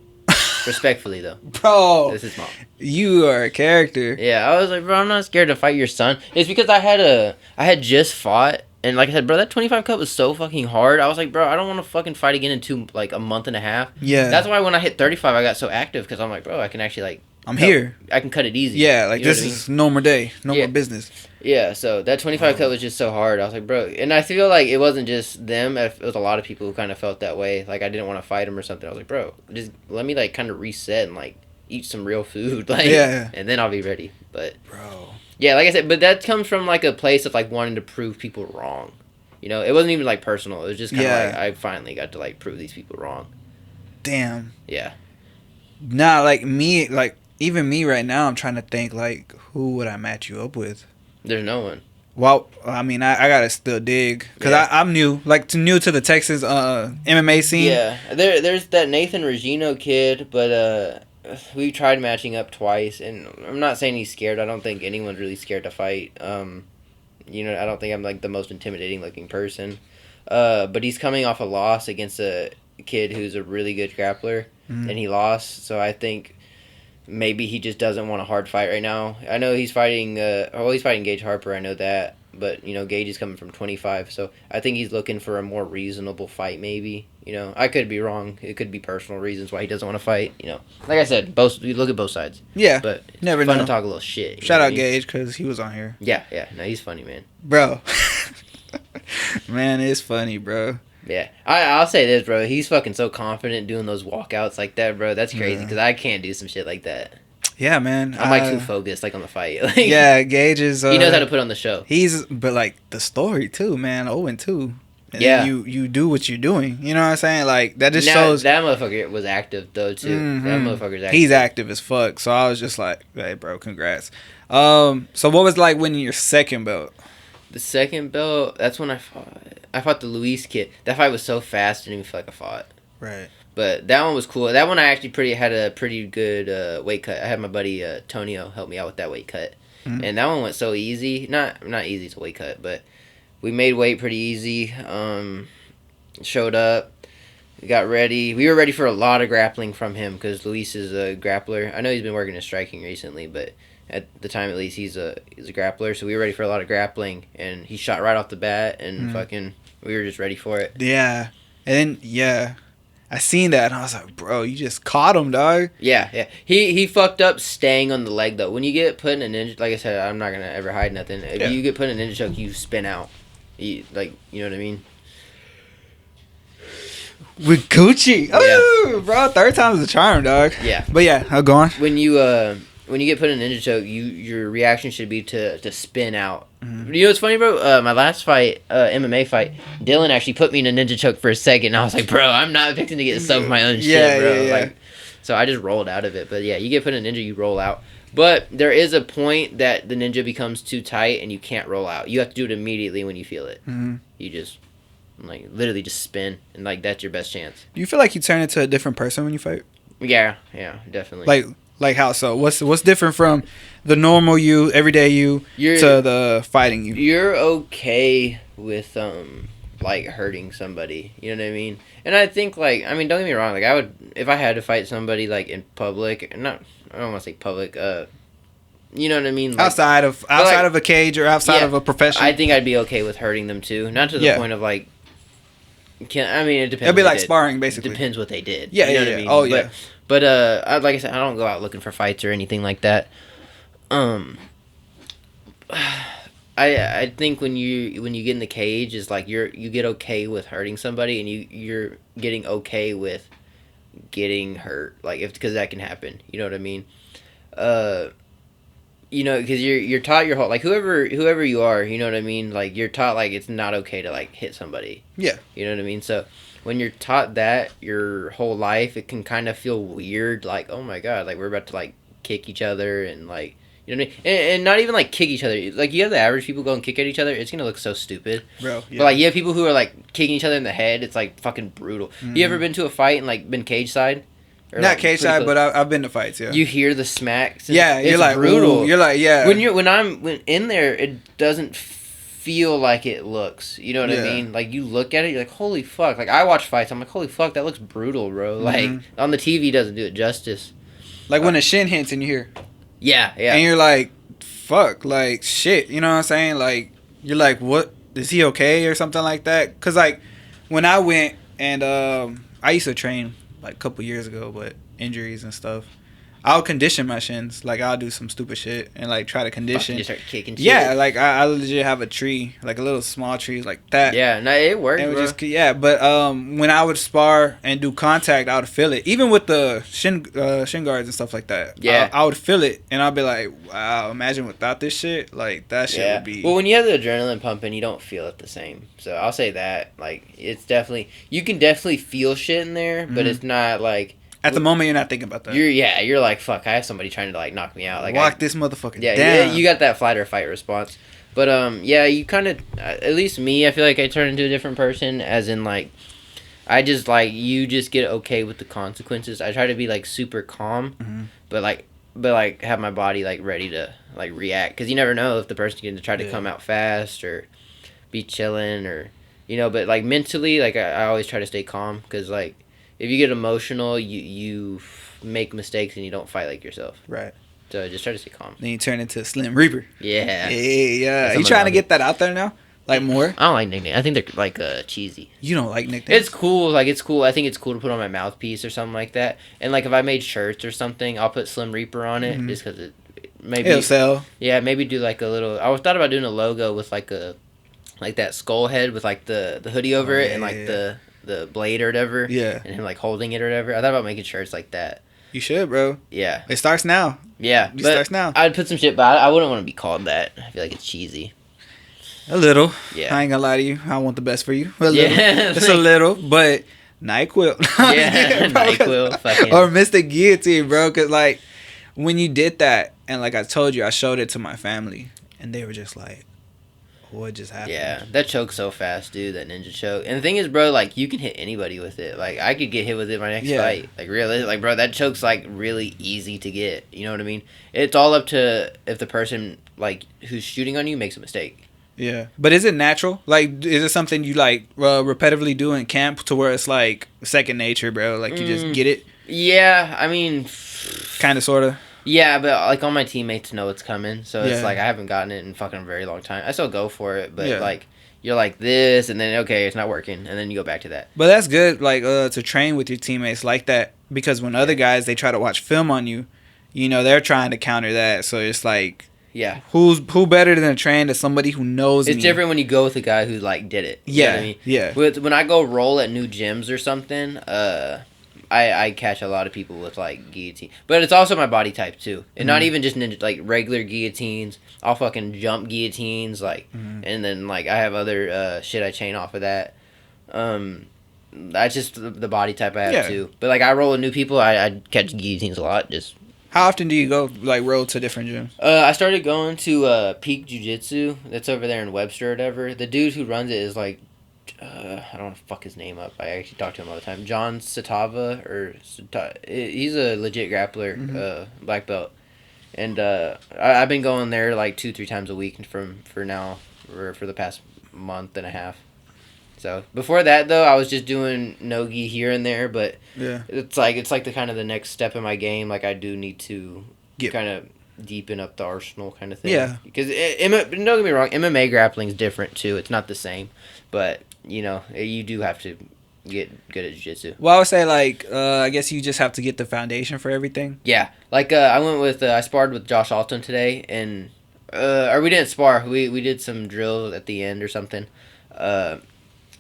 Respectfully, though. Bro. This is mom. You are a character. Yeah, I was like, bro, I'm not scared to fight your son. It's because I had just fought. And like I said, bro, that 25 cut was so fucking hard. I was like, bro, I don't want to fucking fight again in a month and a half. Yeah. That's why when I hit 35, I got so active. Because I'm like, bro, I can actually like... here. I can cut it easy. Yeah, like this is no more day. No more business. Yeah, so that 25 cut was just so hard. I was like, bro. And I feel like it wasn't just them. It was a lot of people who kind of felt that way. Like, I didn't want to fight him or something. I was like, bro, just let me, like, kind of reset and, like, eat some real food. Like, and then I'll be ready. But, bro. Yeah, like I said, but that comes from, like, a place of, like, wanting to prove people wrong. You know, it wasn't even, like, personal. It was just kind of like, I finally got to, like, prove these people wrong. Damn. Yeah. Nah, like, me, like, even me right now, I'm trying to think, like, who would I match you up with? There's no one. Well, I mean, I gotta still dig. Because I'm new. Like, new to the Texas MMA scene. Yeah. There's that Nathan Regino kid, but we tried matching up twice. And I'm not saying he's scared. I don't think anyone's really scared to fight. You know, I don't think I'm, like, the most intimidating-looking person. But he's coming off a loss against a kid who's a really good grappler. Mm-hmm. And he lost. So I think... maybe he just doesn't want a hard fight right now. I know he's fighting. He's fighting Gage Harper. I know that. but Gage is coming from 25, so I think he's looking for a more reasonable fight. Maybe I could be wrong. It could be personal reasons why he doesn't want to fight. Like I said, you look at both sides. Yeah, but it's never fun know. to talk a little shit. Shout out Gage because he was on here. Yeah. No, he's funny, man. Bro, man, it's funny, bro. Yeah, I'll say this, bro. He's fucking so confident doing those walkouts like that, bro. That's crazy because I can't do some shit like that. Yeah, man. I'm like too focused, like on the fight. Like, yeah, Gage is. He knows how to put on the show. But like the story too, man. 0-2. And yeah, you do what you're doing. You know what I'm saying? Like that just shows that motherfucker was active though too. Mm-hmm. That motherfucker's active. He's active as fuck. So I was just like, hey, bro, congrats. So what was like winning your second belt? The second belt, that's when I fought the Luis kid. That fight was so fast, I didn't even feel like I fought. Right. But that one was cool. That one I actually had a pretty good weight cut. I had my buddy Tonio help me out with that weight cut, and that one went so easy. Not easy to weight cut, but we made weight pretty easy. Showed up, we got ready. We were ready for a lot of grappling from him because Luis is a grappler. I know he's been working in striking recently, but at the time at least he's a grappler. So we were ready for a lot of grappling, and he shot right off the bat, and fucking we were just ready for it. Yeah, and then I seen that and I was like, bro, you just caught him, dog. Yeah. He fucked up staying on the leg though. When you get put in a ninja, like I said, I'm not gonna ever hide nothing. If you get put in a ninja choke, you spin out. You know what I mean? With Gucci. Oh, bro, third time's the charm, dog. Yeah. But yeah, I'll go on. When you get put in a ninja choke, your reaction should be to spin out. Mm-hmm. You know what's funny, bro? My last fight, MMA fight, Dylan actually put me in a ninja choke for a second. And I was like, bro, I'm not fixing to get some of my own shit, bro. Yeah. Like, so I just rolled out of it. But yeah, you get put in a ninja, you roll out. But there is a point that the ninja becomes too tight and you can't roll out. You have to do it immediately when you feel it. Mm-hmm. You just literally just spin, and that's your best chance. Do you feel like you turn into a different person when you fight? Yeah, definitely. Like how so? What's different from the normal you, everyday you, to the fighting you? You're okay with hurting somebody. You know what I mean? And I think don't get me wrong. Like I would, if I had to fight somebody like in public, I don't want to say public. You know what I mean? Like, outside of a cage or outside of a profession. I think I'd be okay with hurting them too. Not to the point of like. It depends. It'd be like sparring, basically. It depends what they did. Yeah, you know what I mean? Oh, yeah. But like I said, I don't go out looking for fights or anything like that. I think when you get in the cage is like you get okay with hurting somebody, and you're getting okay with getting hurt, like because that can happen. You know what I mean? Because you're taught your whole, like whoever you are, you know what I mean? Like you're taught like it's not okay to like hit somebody. Yeah. You know what I mean? So when you're taught that your whole life, it can kind of feel weird. Like, oh my God, like we're about to like kick each other and like, you know what I mean? And not even like kick each other. Like you have the average people go and kick at each other. It's going to look so stupid. Bro. Yeah. But like you have people who are like kicking each other in the head. It's like fucking brutal. Mm-hmm. You ever been to a fight and like been cage side? Not like, cage side, but I've been to fights. Yeah, you hear the smacks. Yeah, you're like brutal. Ooh, you're like When I'm in there, it doesn't feel like it looks. You know what I mean? Like you look at it, you're like, holy fuck. Like I watch fights, I'm like, holy fuck, that looks brutal, bro. Mm-hmm. Like on the TV doesn't do it justice. Like when a shin hits and you hear, yeah, and you're like, fuck, like shit. You know what I'm saying? Like you're like, what? Is he okay or something like that? Cause like when I went and I used to train like a couple years ago, but injuries and stuff, I'll condition my shins. Like I'll do some stupid shit and like try to condition. Just start kicking shit. Yeah, like I legit have a tree, like a little small tree like that. Yeah, no, it worked, bro. But when I would spar and do contact, I would feel it. Even with the shin guards and stuff like that. Yeah, I would feel it, and I'd be like, wow, imagine without this shit, like that shit would be. Well, when you have the adrenaline pumping, you don't feel it the same. So I'll say that, like, it's definitely, you can definitely feel shit in there, but it's not like. At the moment, you're not thinking about that. You're like, fuck, I have somebody trying to like knock me out. Like walk this motherfucker down. Yeah, you got that flight or fight response. But you kind of, at least me, I feel like I turn into a different person. As in, like, I just like you just get okay with the consequences. I try to be like super calm, but have my body like ready to like react, because you never know if the person's going to try to come out fast or be chilling or But like mentally, like I always try to stay calm, because like. If you get emotional, you make mistakes and you don't fight like yourself. Right. So just try to stay calm. Then you turn into a Slim Reaper. Yeah. Yeah. Are you trying to get that out there now? Like more? I don't like nicknames. I think they're like cheesy. You don't like nicknames? It's cool. Like it's cool. I think it's cool to put on my mouthpiece or something like that. And like if I made shirts or something, I'll put Slim Reaper on it just because it maybe it'll sell. Yeah, maybe do like a little. I thought about doing a logo with like that skull head with like the hoodie over it and like the blade or whatever. Yeah. And him like holding it or whatever. I thought about making shirts like that. You should, bro. Yeah. It starts now. Yeah. It starts now. I'd put some shit, but I wouldn't want to be called that. I feel like it's cheesy. A little. Yeah. I ain't gonna lie to you. I want the best for you. A little. Yeah. Just a little, but NyQuil. Yeah, NyQuil. Fucking. Or Mr. Guillotine, bro. Because, like, when you did that, and like I told you, I showed it to my family, and they were just like, what just happened? Yeah, that choke's so fast, dude, that ninja choke. And the thing is, bro, like, you can hit anybody with it. Like, I could get hit with it my next fight. Like, really, like, bro, that choke's, like, really easy to get. You know what I mean? It's all up to if the person, like, who's shooting on you makes a mistake. Yeah. But is it natural? Like, is it something you, like, repetitively do in camp to where it's, like, second nature, bro? Like, you just get it? Yeah, I mean... Kind of, sort of. Yeah, but, like, all my teammates know it's coming. So it's, like, I haven't gotten it in fucking a very long time. I still go for it, but, like, you're like this, and then, okay, it's not working. And then you go back to that. But that's good, like, to train with your teammates like that. Because when other guys, they try to watch film on you, you know, they're trying to counter that. So it's like... Yeah. Who better than a train to somebody who knows It's me? different when you go with a guy who, like, did it. You know what I mean? Yeah. When I go roll at new gyms or something, I catch a lot of people with, like, guillotine. But it's also my body type, too. And not even just ninja, like, regular guillotines. I'll fucking jump guillotines, like, and then, like, I have other shit I chain off of that. That's just the body type I have, too. But, like, I roll with new people, I catch guillotines a lot, just... How often do you go, like, roll to different gyms? I started going to Peak Jiu-Jitsu. That's over there in Webster or whatever. The dude who runs it is, like, I don't want to fuck his name up. I actually talk to him all the time. John Satava, or he's a legit grappler, black belt. And I've been going there, like, 2-3 times a week for the past month and a half. So before that though, I was just doing no-gi here and there, but it's like the kind of the next step in my game. Like I do need to kind of deepen up the arsenal kind of thing. Yeah. Because don't get me wrong, MMA grappling is different too. It's not the same, but you know you do have to get good at jiu-jitsu. Well, I would say like I guess you just have to get the foundation for everything. Yeah. Like I went with I sparred with Josh Altum today, and or we didn't spar. We did some drill at the end or something.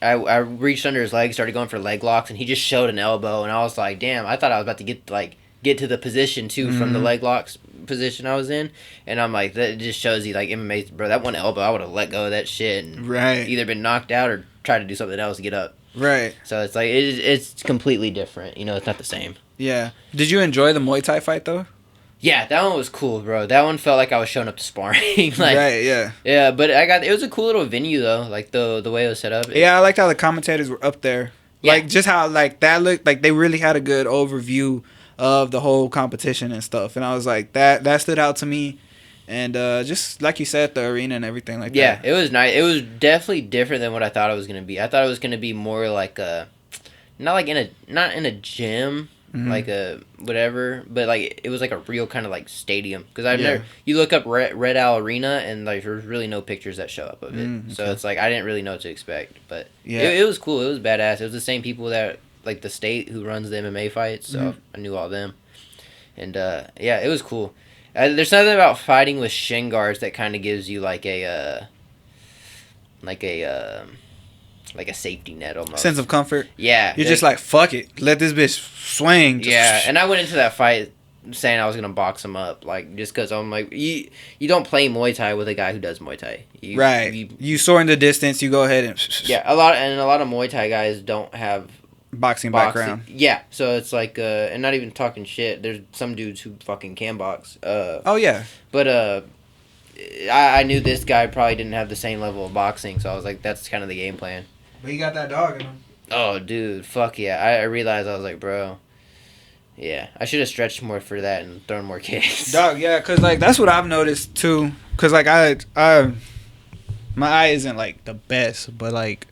I reached under his leg, started going for leg locks, and he just showed an elbow, and I was like, damn, I thought I was about to get to the position, too, from the leg locks position I was in, and I'm like, that just shows you, like, MMA, bro, that one elbow, I would have let go of that shit, and either been knocked out or tried to do something else to get up. Right. So it's like, it's completely different, you know, it's not the same. Yeah. Did you enjoy the Muay Thai fight, though? Yeah, that one was cool, bro. That one felt like I was showing up to sparring. Like, right, yeah. Yeah, but it was a cool little venue, though, like the way it was set up. Yeah, I liked how the commentators were up there. Yeah. Like, just how, like, that looked, like, they really had a good overview of the whole competition and stuff. And I was like, that stood out to me. And just, like you said, the arena and everything like that. Yeah, it was nice. It was definitely different than what I thought it was going to be. I thought it was going to be more like not in a gym. Like a whatever, but like it was like a real kind of like stadium because I've never. You look up Red Owl Arena and like there's really no pictures that show up of it, okay. So it's like I didn't really know what to expect, but it was cool. It was badass. It was the same people that like the state who runs the MMA fights, so I knew all them, and it was cool. There's something about fighting with shin guards that kind of gives you like a safety net almost. Sense of comfort. Yeah. You're just like, fuck it. Let this bitch swing. Yeah, and I went into that fight saying I was going to box him up. Like, just because I'm like, you don't play Muay Thai with a guy who does Muay Thai. You soar in the distance, you go ahead and... Yeah, a lot of Muay Thai guys don't have... Boxing background. Yeah, so it's like, and not even talking shit, there's some dudes who fucking can box. Oh, yeah. But, I knew this guy probably didn't have the same level of boxing, so I was like, that's kind of the game plan. But he got that dog in him. Oh, dude, fuck yeah. I realized, I was like, bro, yeah, I should have stretched more for that and thrown more kicks. Dog, yeah, because, like, that's what I've noticed, too. Because, like, my eye isn't, like, the best, but, like,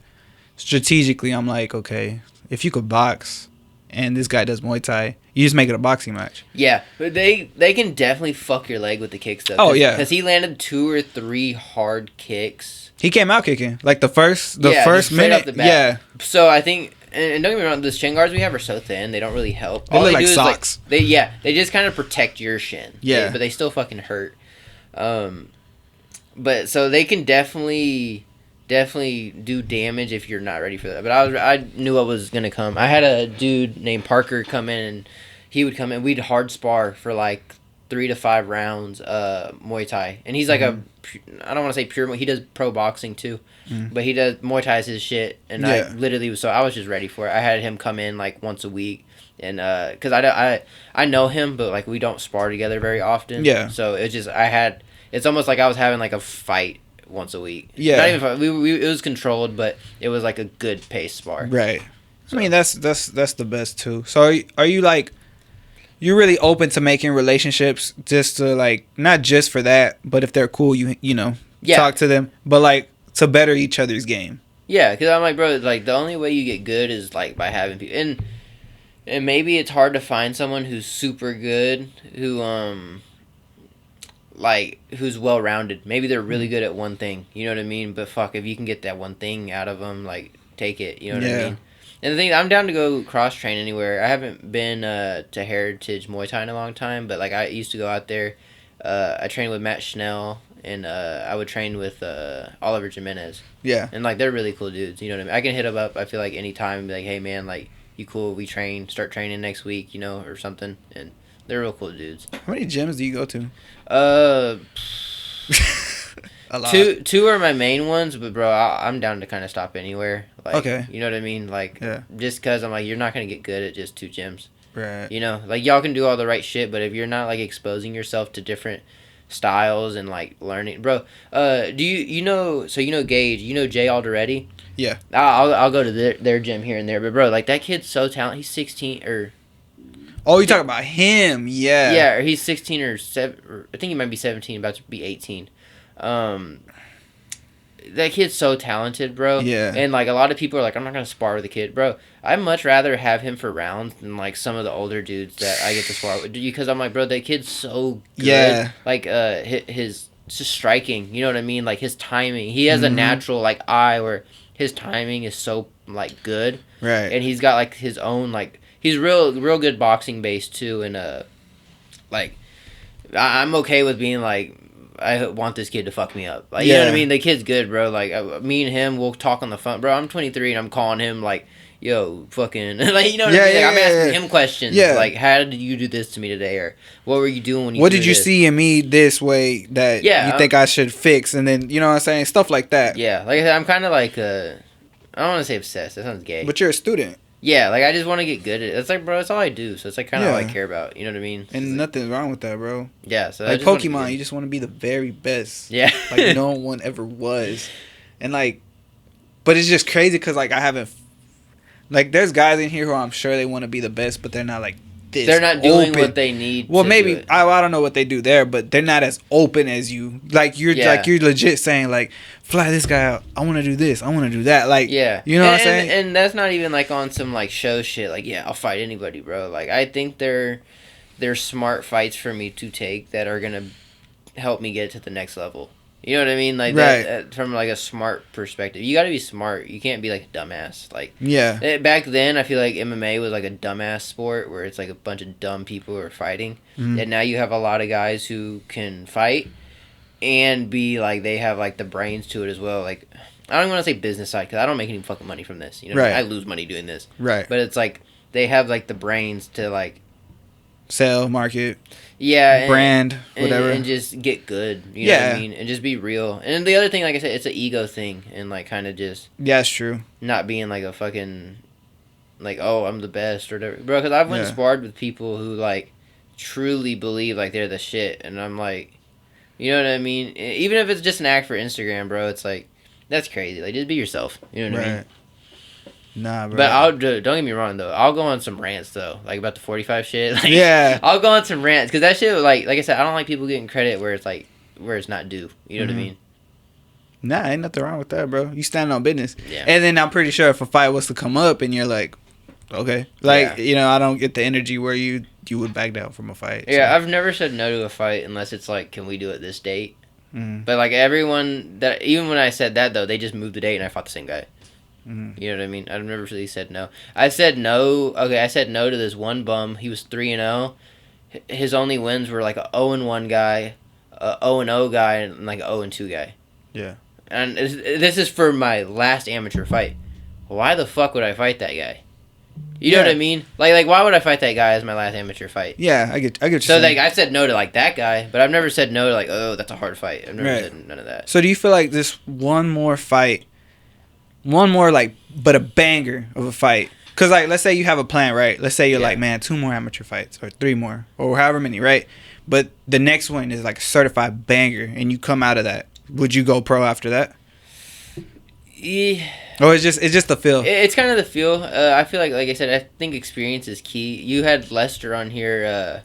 strategically, I'm like, okay, if you could box and this guy does Muay Thai, You just make it a boxing match. Yeah, but they can definitely fuck your leg with the kicks though. Oh yeah, because he landed 2 or 3 hard kicks. He came out kicking like the first just minute. the bat. Yeah. So I think, and don't get me wrong, the shin guards we have are so thin they don't really help. They look like socks. They just kind of protect your shin. Yeah, but they still fucking hurt. But so they can definitely do damage if you're not ready for that. But I knew what was gonna come. I had a dude named Parker come in, and he would come in. We'd hard spar for like 3 to 5 rounds, Muay Thai, and he's like I don't want to say pure. He does pro boxing too, but he does Muay Thai is his shit. And I literally I was just ready for it. I had him come in like once a week, and because I know him, but like we don't spar together very often. Yeah. So it's just it's almost like I was having like a fight once a week. Yeah. Not even it was controlled, but it was like a good pace spar. Right. So. I mean that's the best too. So are you like you're really open to making relationships just to like not just for that, but if they're cool, you know talk to them, but like to better each other's game. Yeah, because I'm like, bro, like the only way you get good is like by having people, and maybe it's hard to find someone who's super good, who's well rounded. Maybe they're really good at one thing, you know what I mean? But fuck, if you can get that one thing out of them, like take it, you know what I mean? And the thing, I'm down to go cross train anywhere. I haven't been to Heritage Muay Thai in a long time, but like I used to go out there. I trained with Matt Schnell, and I would train with Oliver Jimenez. Yeah. And like they're really cool dudes, you know what I mean? I can hit them up. I feel like anytime and be like, hey man, like you cool? We start training next week, you know, or something. And they're real cool dudes. How many gyms do you go to? A lot. Two are my main ones, but bro, I'm down to kind of stop anywhere. Like, okay. You know what I mean? Like, just because I'm like, you're not gonna get good at just 2 gyms. Right. You know, like y'all can do all the right shit, but if you're not like exposing yourself to different styles and like learning, bro. Do you know? So you know Gage, you know Jay Alderetti? Yeah. I'll go to their gym here and there, but bro, like that kid's so talented. He's 16 or. Oh, you talking about him? Yeah. Yeah, or he's 16 or 7. Or I think he might be 17, about to be 18. That kid's so talented, bro. Yeah. And like a lot of people are like, I'm not gonna spar with the kid, bro. I'd much rather have him for rounds than like some of the older dudes that I get to spar with, because I'm like, bro, that kid's so good. Yeah. Like his just striking, you know what I mean? Like his timing. He has a natural like eye where his timing is so like good. Right. And he's got like his own like he's real good boxing based too, and like I'm okay with being like, I want this kid to fuck me up. Like, you know what I mean? The kid's good, bro. Like, me and him, we'll talk on the phone. Bro, I'm 23 and I'm calling him like, yo, fucking, like, you know what I mean? Like, I'm asking him questions. Yeah. Like, how did you do this to me today? Or what were you doing when you What did you see in me this way that you think I should fix? And then, you know what I'm saying? Stuff like that. Yeah. Like I said, I'm kind of like, I don't want to say obsessed. That sounds gay. But you're a student. Yeah, like I just want to get good at it. It's like, bro, that's all I do. So it's like kind of all I care about. You know what I mean? And nothing's wrong with that, bro. Yeah. So like Pokemon, you just want to be the very best. Yeah. Like no one ever was. And like, but it's just crazy because like I haven't, like there's guys in here who I'm sure they want to be the best, but they're not like this. They're not doing what they need. Well, maybe I don't know what they do there, but they're not as open as you. Like you're legit saying like, fly this guy out. I want to do this. I want to do that. Like, you know what I'm saying? And that's not even like on some like show shit. Like, yeah, I'll fight anybody, bro. Like, I think they're smart fights for me to take that are gonna help me get to the next level. You know what I mean? Like that, from like a smart perspective. You got to be smart. You can't be like a dumbass. Like back then, I feel like MMA was like a dumbass sport where it's like a bunch of dumb people who are fighting. And now you have a lot of guys who can fight and be like they have like the brains to it as well. Like I don't even want to say business side because I don't make any fucking money from this. You know, I lose money doing this. Right. But it's like they have like the brains to like sell, market. Yeah, brand, whatever, and just get good. You know what I mean? And just be real. And the other thing, like I said, it's an ego thing, and like kind of just it's true. Not being like a fucking like, oh, I'm the best or whatever, bro. Because I've went and sparred with people who like truly believe like they're the shit, and I'm like, you know what I mean? Even if it's just an act for Instagram, bro, it's like that's crazy. Like just be yourself. You know what I mean? Nah, bro. But don't get me wrong though. I'll go on some rants though, like about the 45 shit. Like, I'll go on some rants because that shit, like I said, I don't like people getting credit where it's not due. You know what I mean? Nah, ain't nothing wrong with that, bro. You stand on business. Yeah. And then I'm pretty sure if a fight was to come up and you're like, okay, like you know, I don't get the energy where you you would back down from a fight. Yeah, I've never said no to a fight unless it's like, can we do it this date? Mm-hmm. But like everyone that, even when I said that though, they just moved the date and I fought the same guy. Mm-hmm. You know what I mean? I've never really said no. I said no. Okay, I said no to this one bum. He was 3-0. His only wins were like a 0-1 guy, a 0-0 guy, and like a 0-2 guy. Yeah. And this is for my last amateur fight. Why the fuck would I fight that guy? You know what I mean? Like why would I fight that guy as my last amateur fight? Yeah, I get you. So like I said no to like that guy, but I've never said no to like, oh, that's a hard fight. I've never said none of that. So do you feel like this one more fight, like, but a banger of a fight? Because like, let's say you have a plan, right? Let's say you're like, man, 2 more amateur fights or 3 more or however many, right? But the next one is like a certified banger, and you come out of that. Would you go pro after that? Yeah. Or it's just the feel. It's kind of the feel. I feel like I said, I think experience is key. You had Lester on here.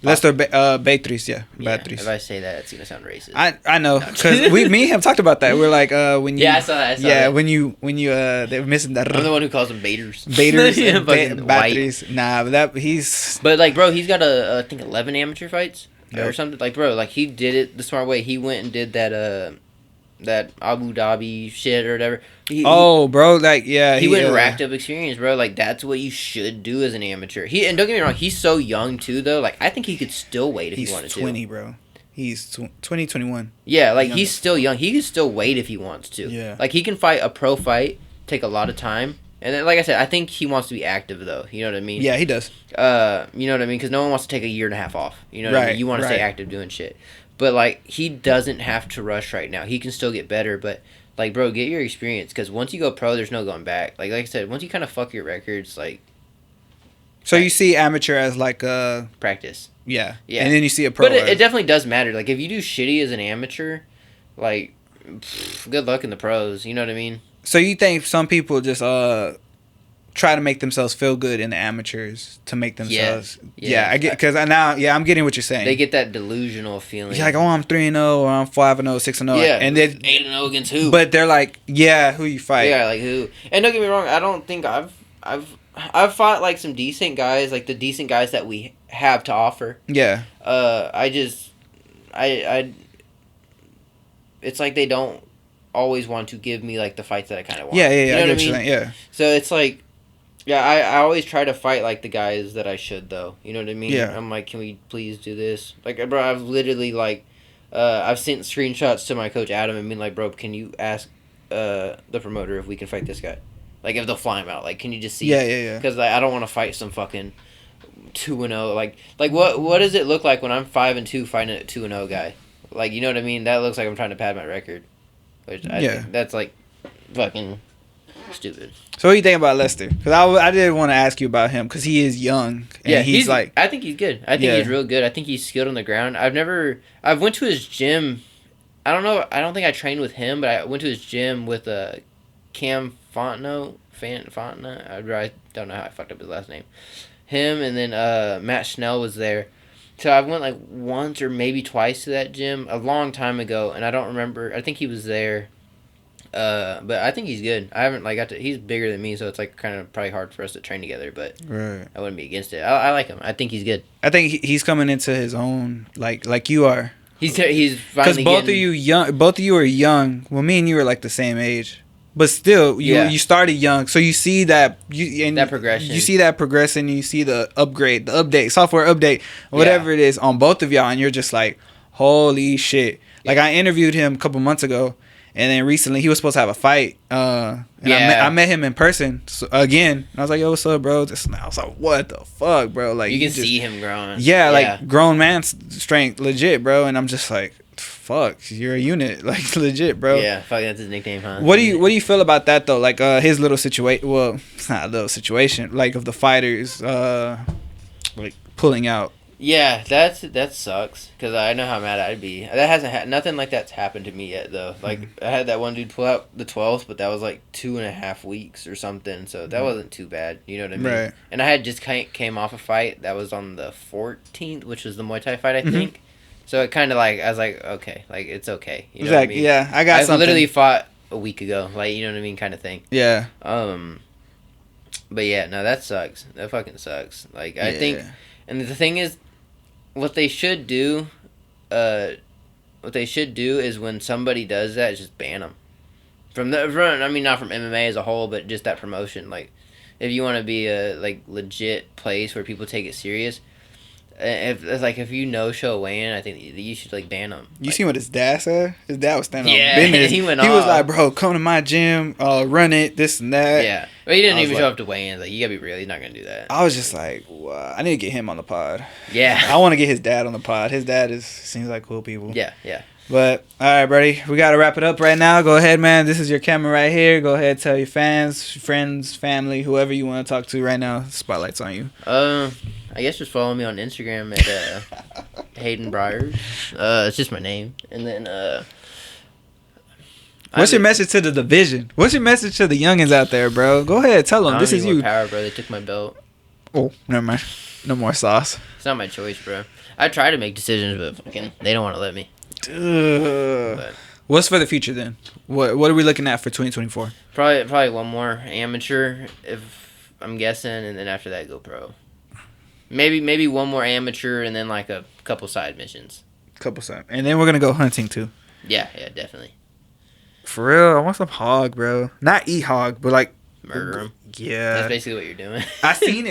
Lester Beatriz, yeah. If I say that, it's gonna sound racist. I know, because me and him talked about that. We're like, when you, yeah, I saw that. when you they're missing that. I'm the one who calls them baiters. Baiters, yeah, Beatriz. Nah, but he's. But like, bro, he's got I think 11 amateur fights Yep. or something. Like, bro, like he did it the smart way. He went and did that Abu Dhabi shit or whatever. Bro, like, yeah. He went and racked up experience, bro. Like, that's what you should do as an amateur. And don't get me wrong, he's so young, too, though. Like, I think he could still wait if he wanted to. He's 20, bro. He's 20, 21. Yeah, like, he's still young. He can still wait if he wants to. Yeah. Like, he can fight a pro fight, take a lot of time. And then, like I said, I think he wants to be active, though. You know what I mean? Yeah, he does. You know what I mean? Because no one wants to take a year and a half off. You know what I mean? You want to stay active doing shit. But, like, he doesn't have to rush right now. He can still get better, but, like, bro, get your experience. Because once you go pro, there's no going back. Like I said, once you kind of fuck your records, like... So you see amateur as, like, practice. Yeah. Yeah. And then you see a pro. But it definitely does matter. Like, if you do shitty as an amateur, like, good luck in the pros. You know what I mean? So you think some people just try to make themselves feel good in the amateurs to make themselves I get, because I'm getting what you're saying. They get that delusional feeling. You're like, oh, I'm 3-0 or I'm 5-0, 6-0. Yeah, and then 8-0 against who? But they're like, yeah, who you fight? Yeah, like who? And don't get me wrong, I don't think I've fought like some decent guys, like the decent guys that we have to offer. Yeah. It's like they don't always want to give me like the fights that I kind of want. Yeah. You know I what get I mean? Saying, yeah. So it's like, yeah, I always try to fight like the guys that I should though. You know what I mean? Yeah. I'm like, can we please do this? Like, bro, I've literally like, I've sent screenshots to my coach Adam and been like, bro, can you ask the promoter if we can fight this guy? Like, if they'll fly him out, like, can you just see? Yeah. Because I don't want to fight some fucking 2-0. Like what does it look like when I'm 5-2 fighting a 2-0 guy? Like, you know what I mean? That looks like I'm trying to pad my record. Which I think that's like fucking stupid. So what do you think about Lester? Because I did want to ask you about him because he is young. And he's like, I think he's good. I think he's real good. I think he's skilled on the ground. I've went to his gym. I don't know. I don't think I trained with him, but I went to his gym with Cam Fontenot. I don't know how I fucked up his last name. Him and then Matt Schnell was there. So I went like once or maybe twice to that gym a long time ago, and I don't remember. I think he was there. But I think he's good. I haven't he's bigger than me, so it's like kind of probably hard for us to train together, but right. I wouldn't be against it. I like him. I think he's good. I think he's coming into his own like you are. He's because both of you are young. Well, me and you are like the same age, but still you started young, so you see that that progression. You see that progression. You see the upgrade, the update, software update, whatever it is on both of y'all, and you're just like, holy shit! Like I interviewed him a couple months ago. And then recently, he was supposed to have a fight. I met him in person again. And I was like, yo, what's up, bro? I was like, what the fuck, bro? Like, you can see him growing. Yeah, like grown man strength, legit, bro. And I'm just like, fuck, you're a unit, like legit, bro. Yeah, fuck, that's his nickname, huh? What do you feel about that though? Like his little situation. Well, it's not a little situation. Like of the fighters, like pulling out. Yeah, that sucks because I know how mad I'd be. That hasn't nothing like that's happened to me yet though. Like I had that one dude pull out the 12th, but that was like 2.5 weeks or something, so that wasn't too bad. You know what I mean? Right. And I had just came off a fight that was on the 14th, which was the Muay Thai fight, I think. So it kind of like I was like, okay, like it's okay. You know what I mean? Yeah, I got something. I literally fought a week ago, like you know what I mean, kind of thing. Yeah. But yeah, no, that sucks. That fucking sucks. Like I think. And the thing is, what they should do, is when somebody does that, is just ban them I mean, not from MMA as a whole, but just that promotion. Like, if you want to be a like legit place where people take it serious, if you show weigh-in, I think you should like ban them. You seen what his dad said? His dad was standing Yeah, on business. he went He was off. like, "Bro, come to my gym, run it, this and that." Yeah, but he didn't I even was show like- up to weigh-in. Like, you gotta be real. He's not gonna do that. I was just like, wow. I need to get him on the pod. Yeah, I want to get his dad on the pod. His dad seems like cool people. yeah. But all right, buddy, we gotta wrap it up right now. Go ahead, man. This is your camera right here. Go ahead, tell your fans, friends, family, whoever you want to talk to right now. Spotlight's on you. I guess just follow me on Instagram at Hayden Briers. It's just my name, and then What's your message to the division? What's your message to the youngins out there, bro? Go ahead, tell them. This is you. Power, bro. They took my belt. Oh, never mind. No more sauce. It's not my choice, bro. I try to make decisions, but fucking they don't want to let me. But What's for the future then? What are we looking at for 2024? probably one more amateur, if I'm guessing, and then after that go pro. Maybe one more amateur, and then like a couple side missions. Couple times, and then we're gonna go hunting too. Yeah, definitely. For real, I want some hog, bro. Not eat hog, but like Murder them. Yeah, That's basically what you're doing. I seen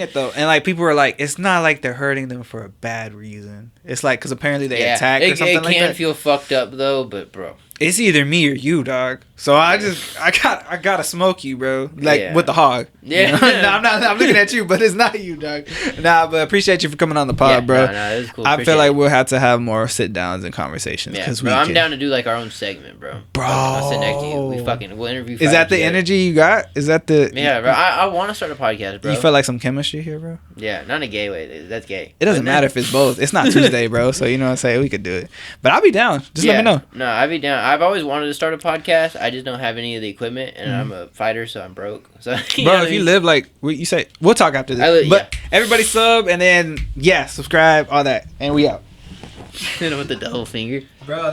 it though, and like people were like, it's not like they're hurting them for a bad reason. It's like because apparently they attack or something like that. It can feel fucked up though, but bro, It's either me or you, dog. So I gotta smoke you, bro. Like with the hog. Yeah. You know? No, I'm looking at you, but it's not you, dog. Nah, but appreciate you for coming on the pod, bro. No, it was cool. I feel like we'll have to have more sit downs and conversations. Yeah, bro, I'm down to do like our own segment, bro. Bro. I'll sit next to you. We'll interview. Is that the energy you got? Is that the? Yeah, bro. I want to start a podcast, bro. You feel like some chemistry here, bro? Yeah, not in a gay way. That's gay. It doesn't matter if it's both. It's not Tuesday, bro. So you know what I'm saying? We could do it. But I'll be down. Just let me know. No, I'd be down. I've always wanted to start a podcast. I just don't have any of the equipment, and I'm a fighter, so I'm broke. So, bro, if you live like you say, we'll talk after this. But everybody sub and then subscribe, all that, and we out. With the double finger, bro.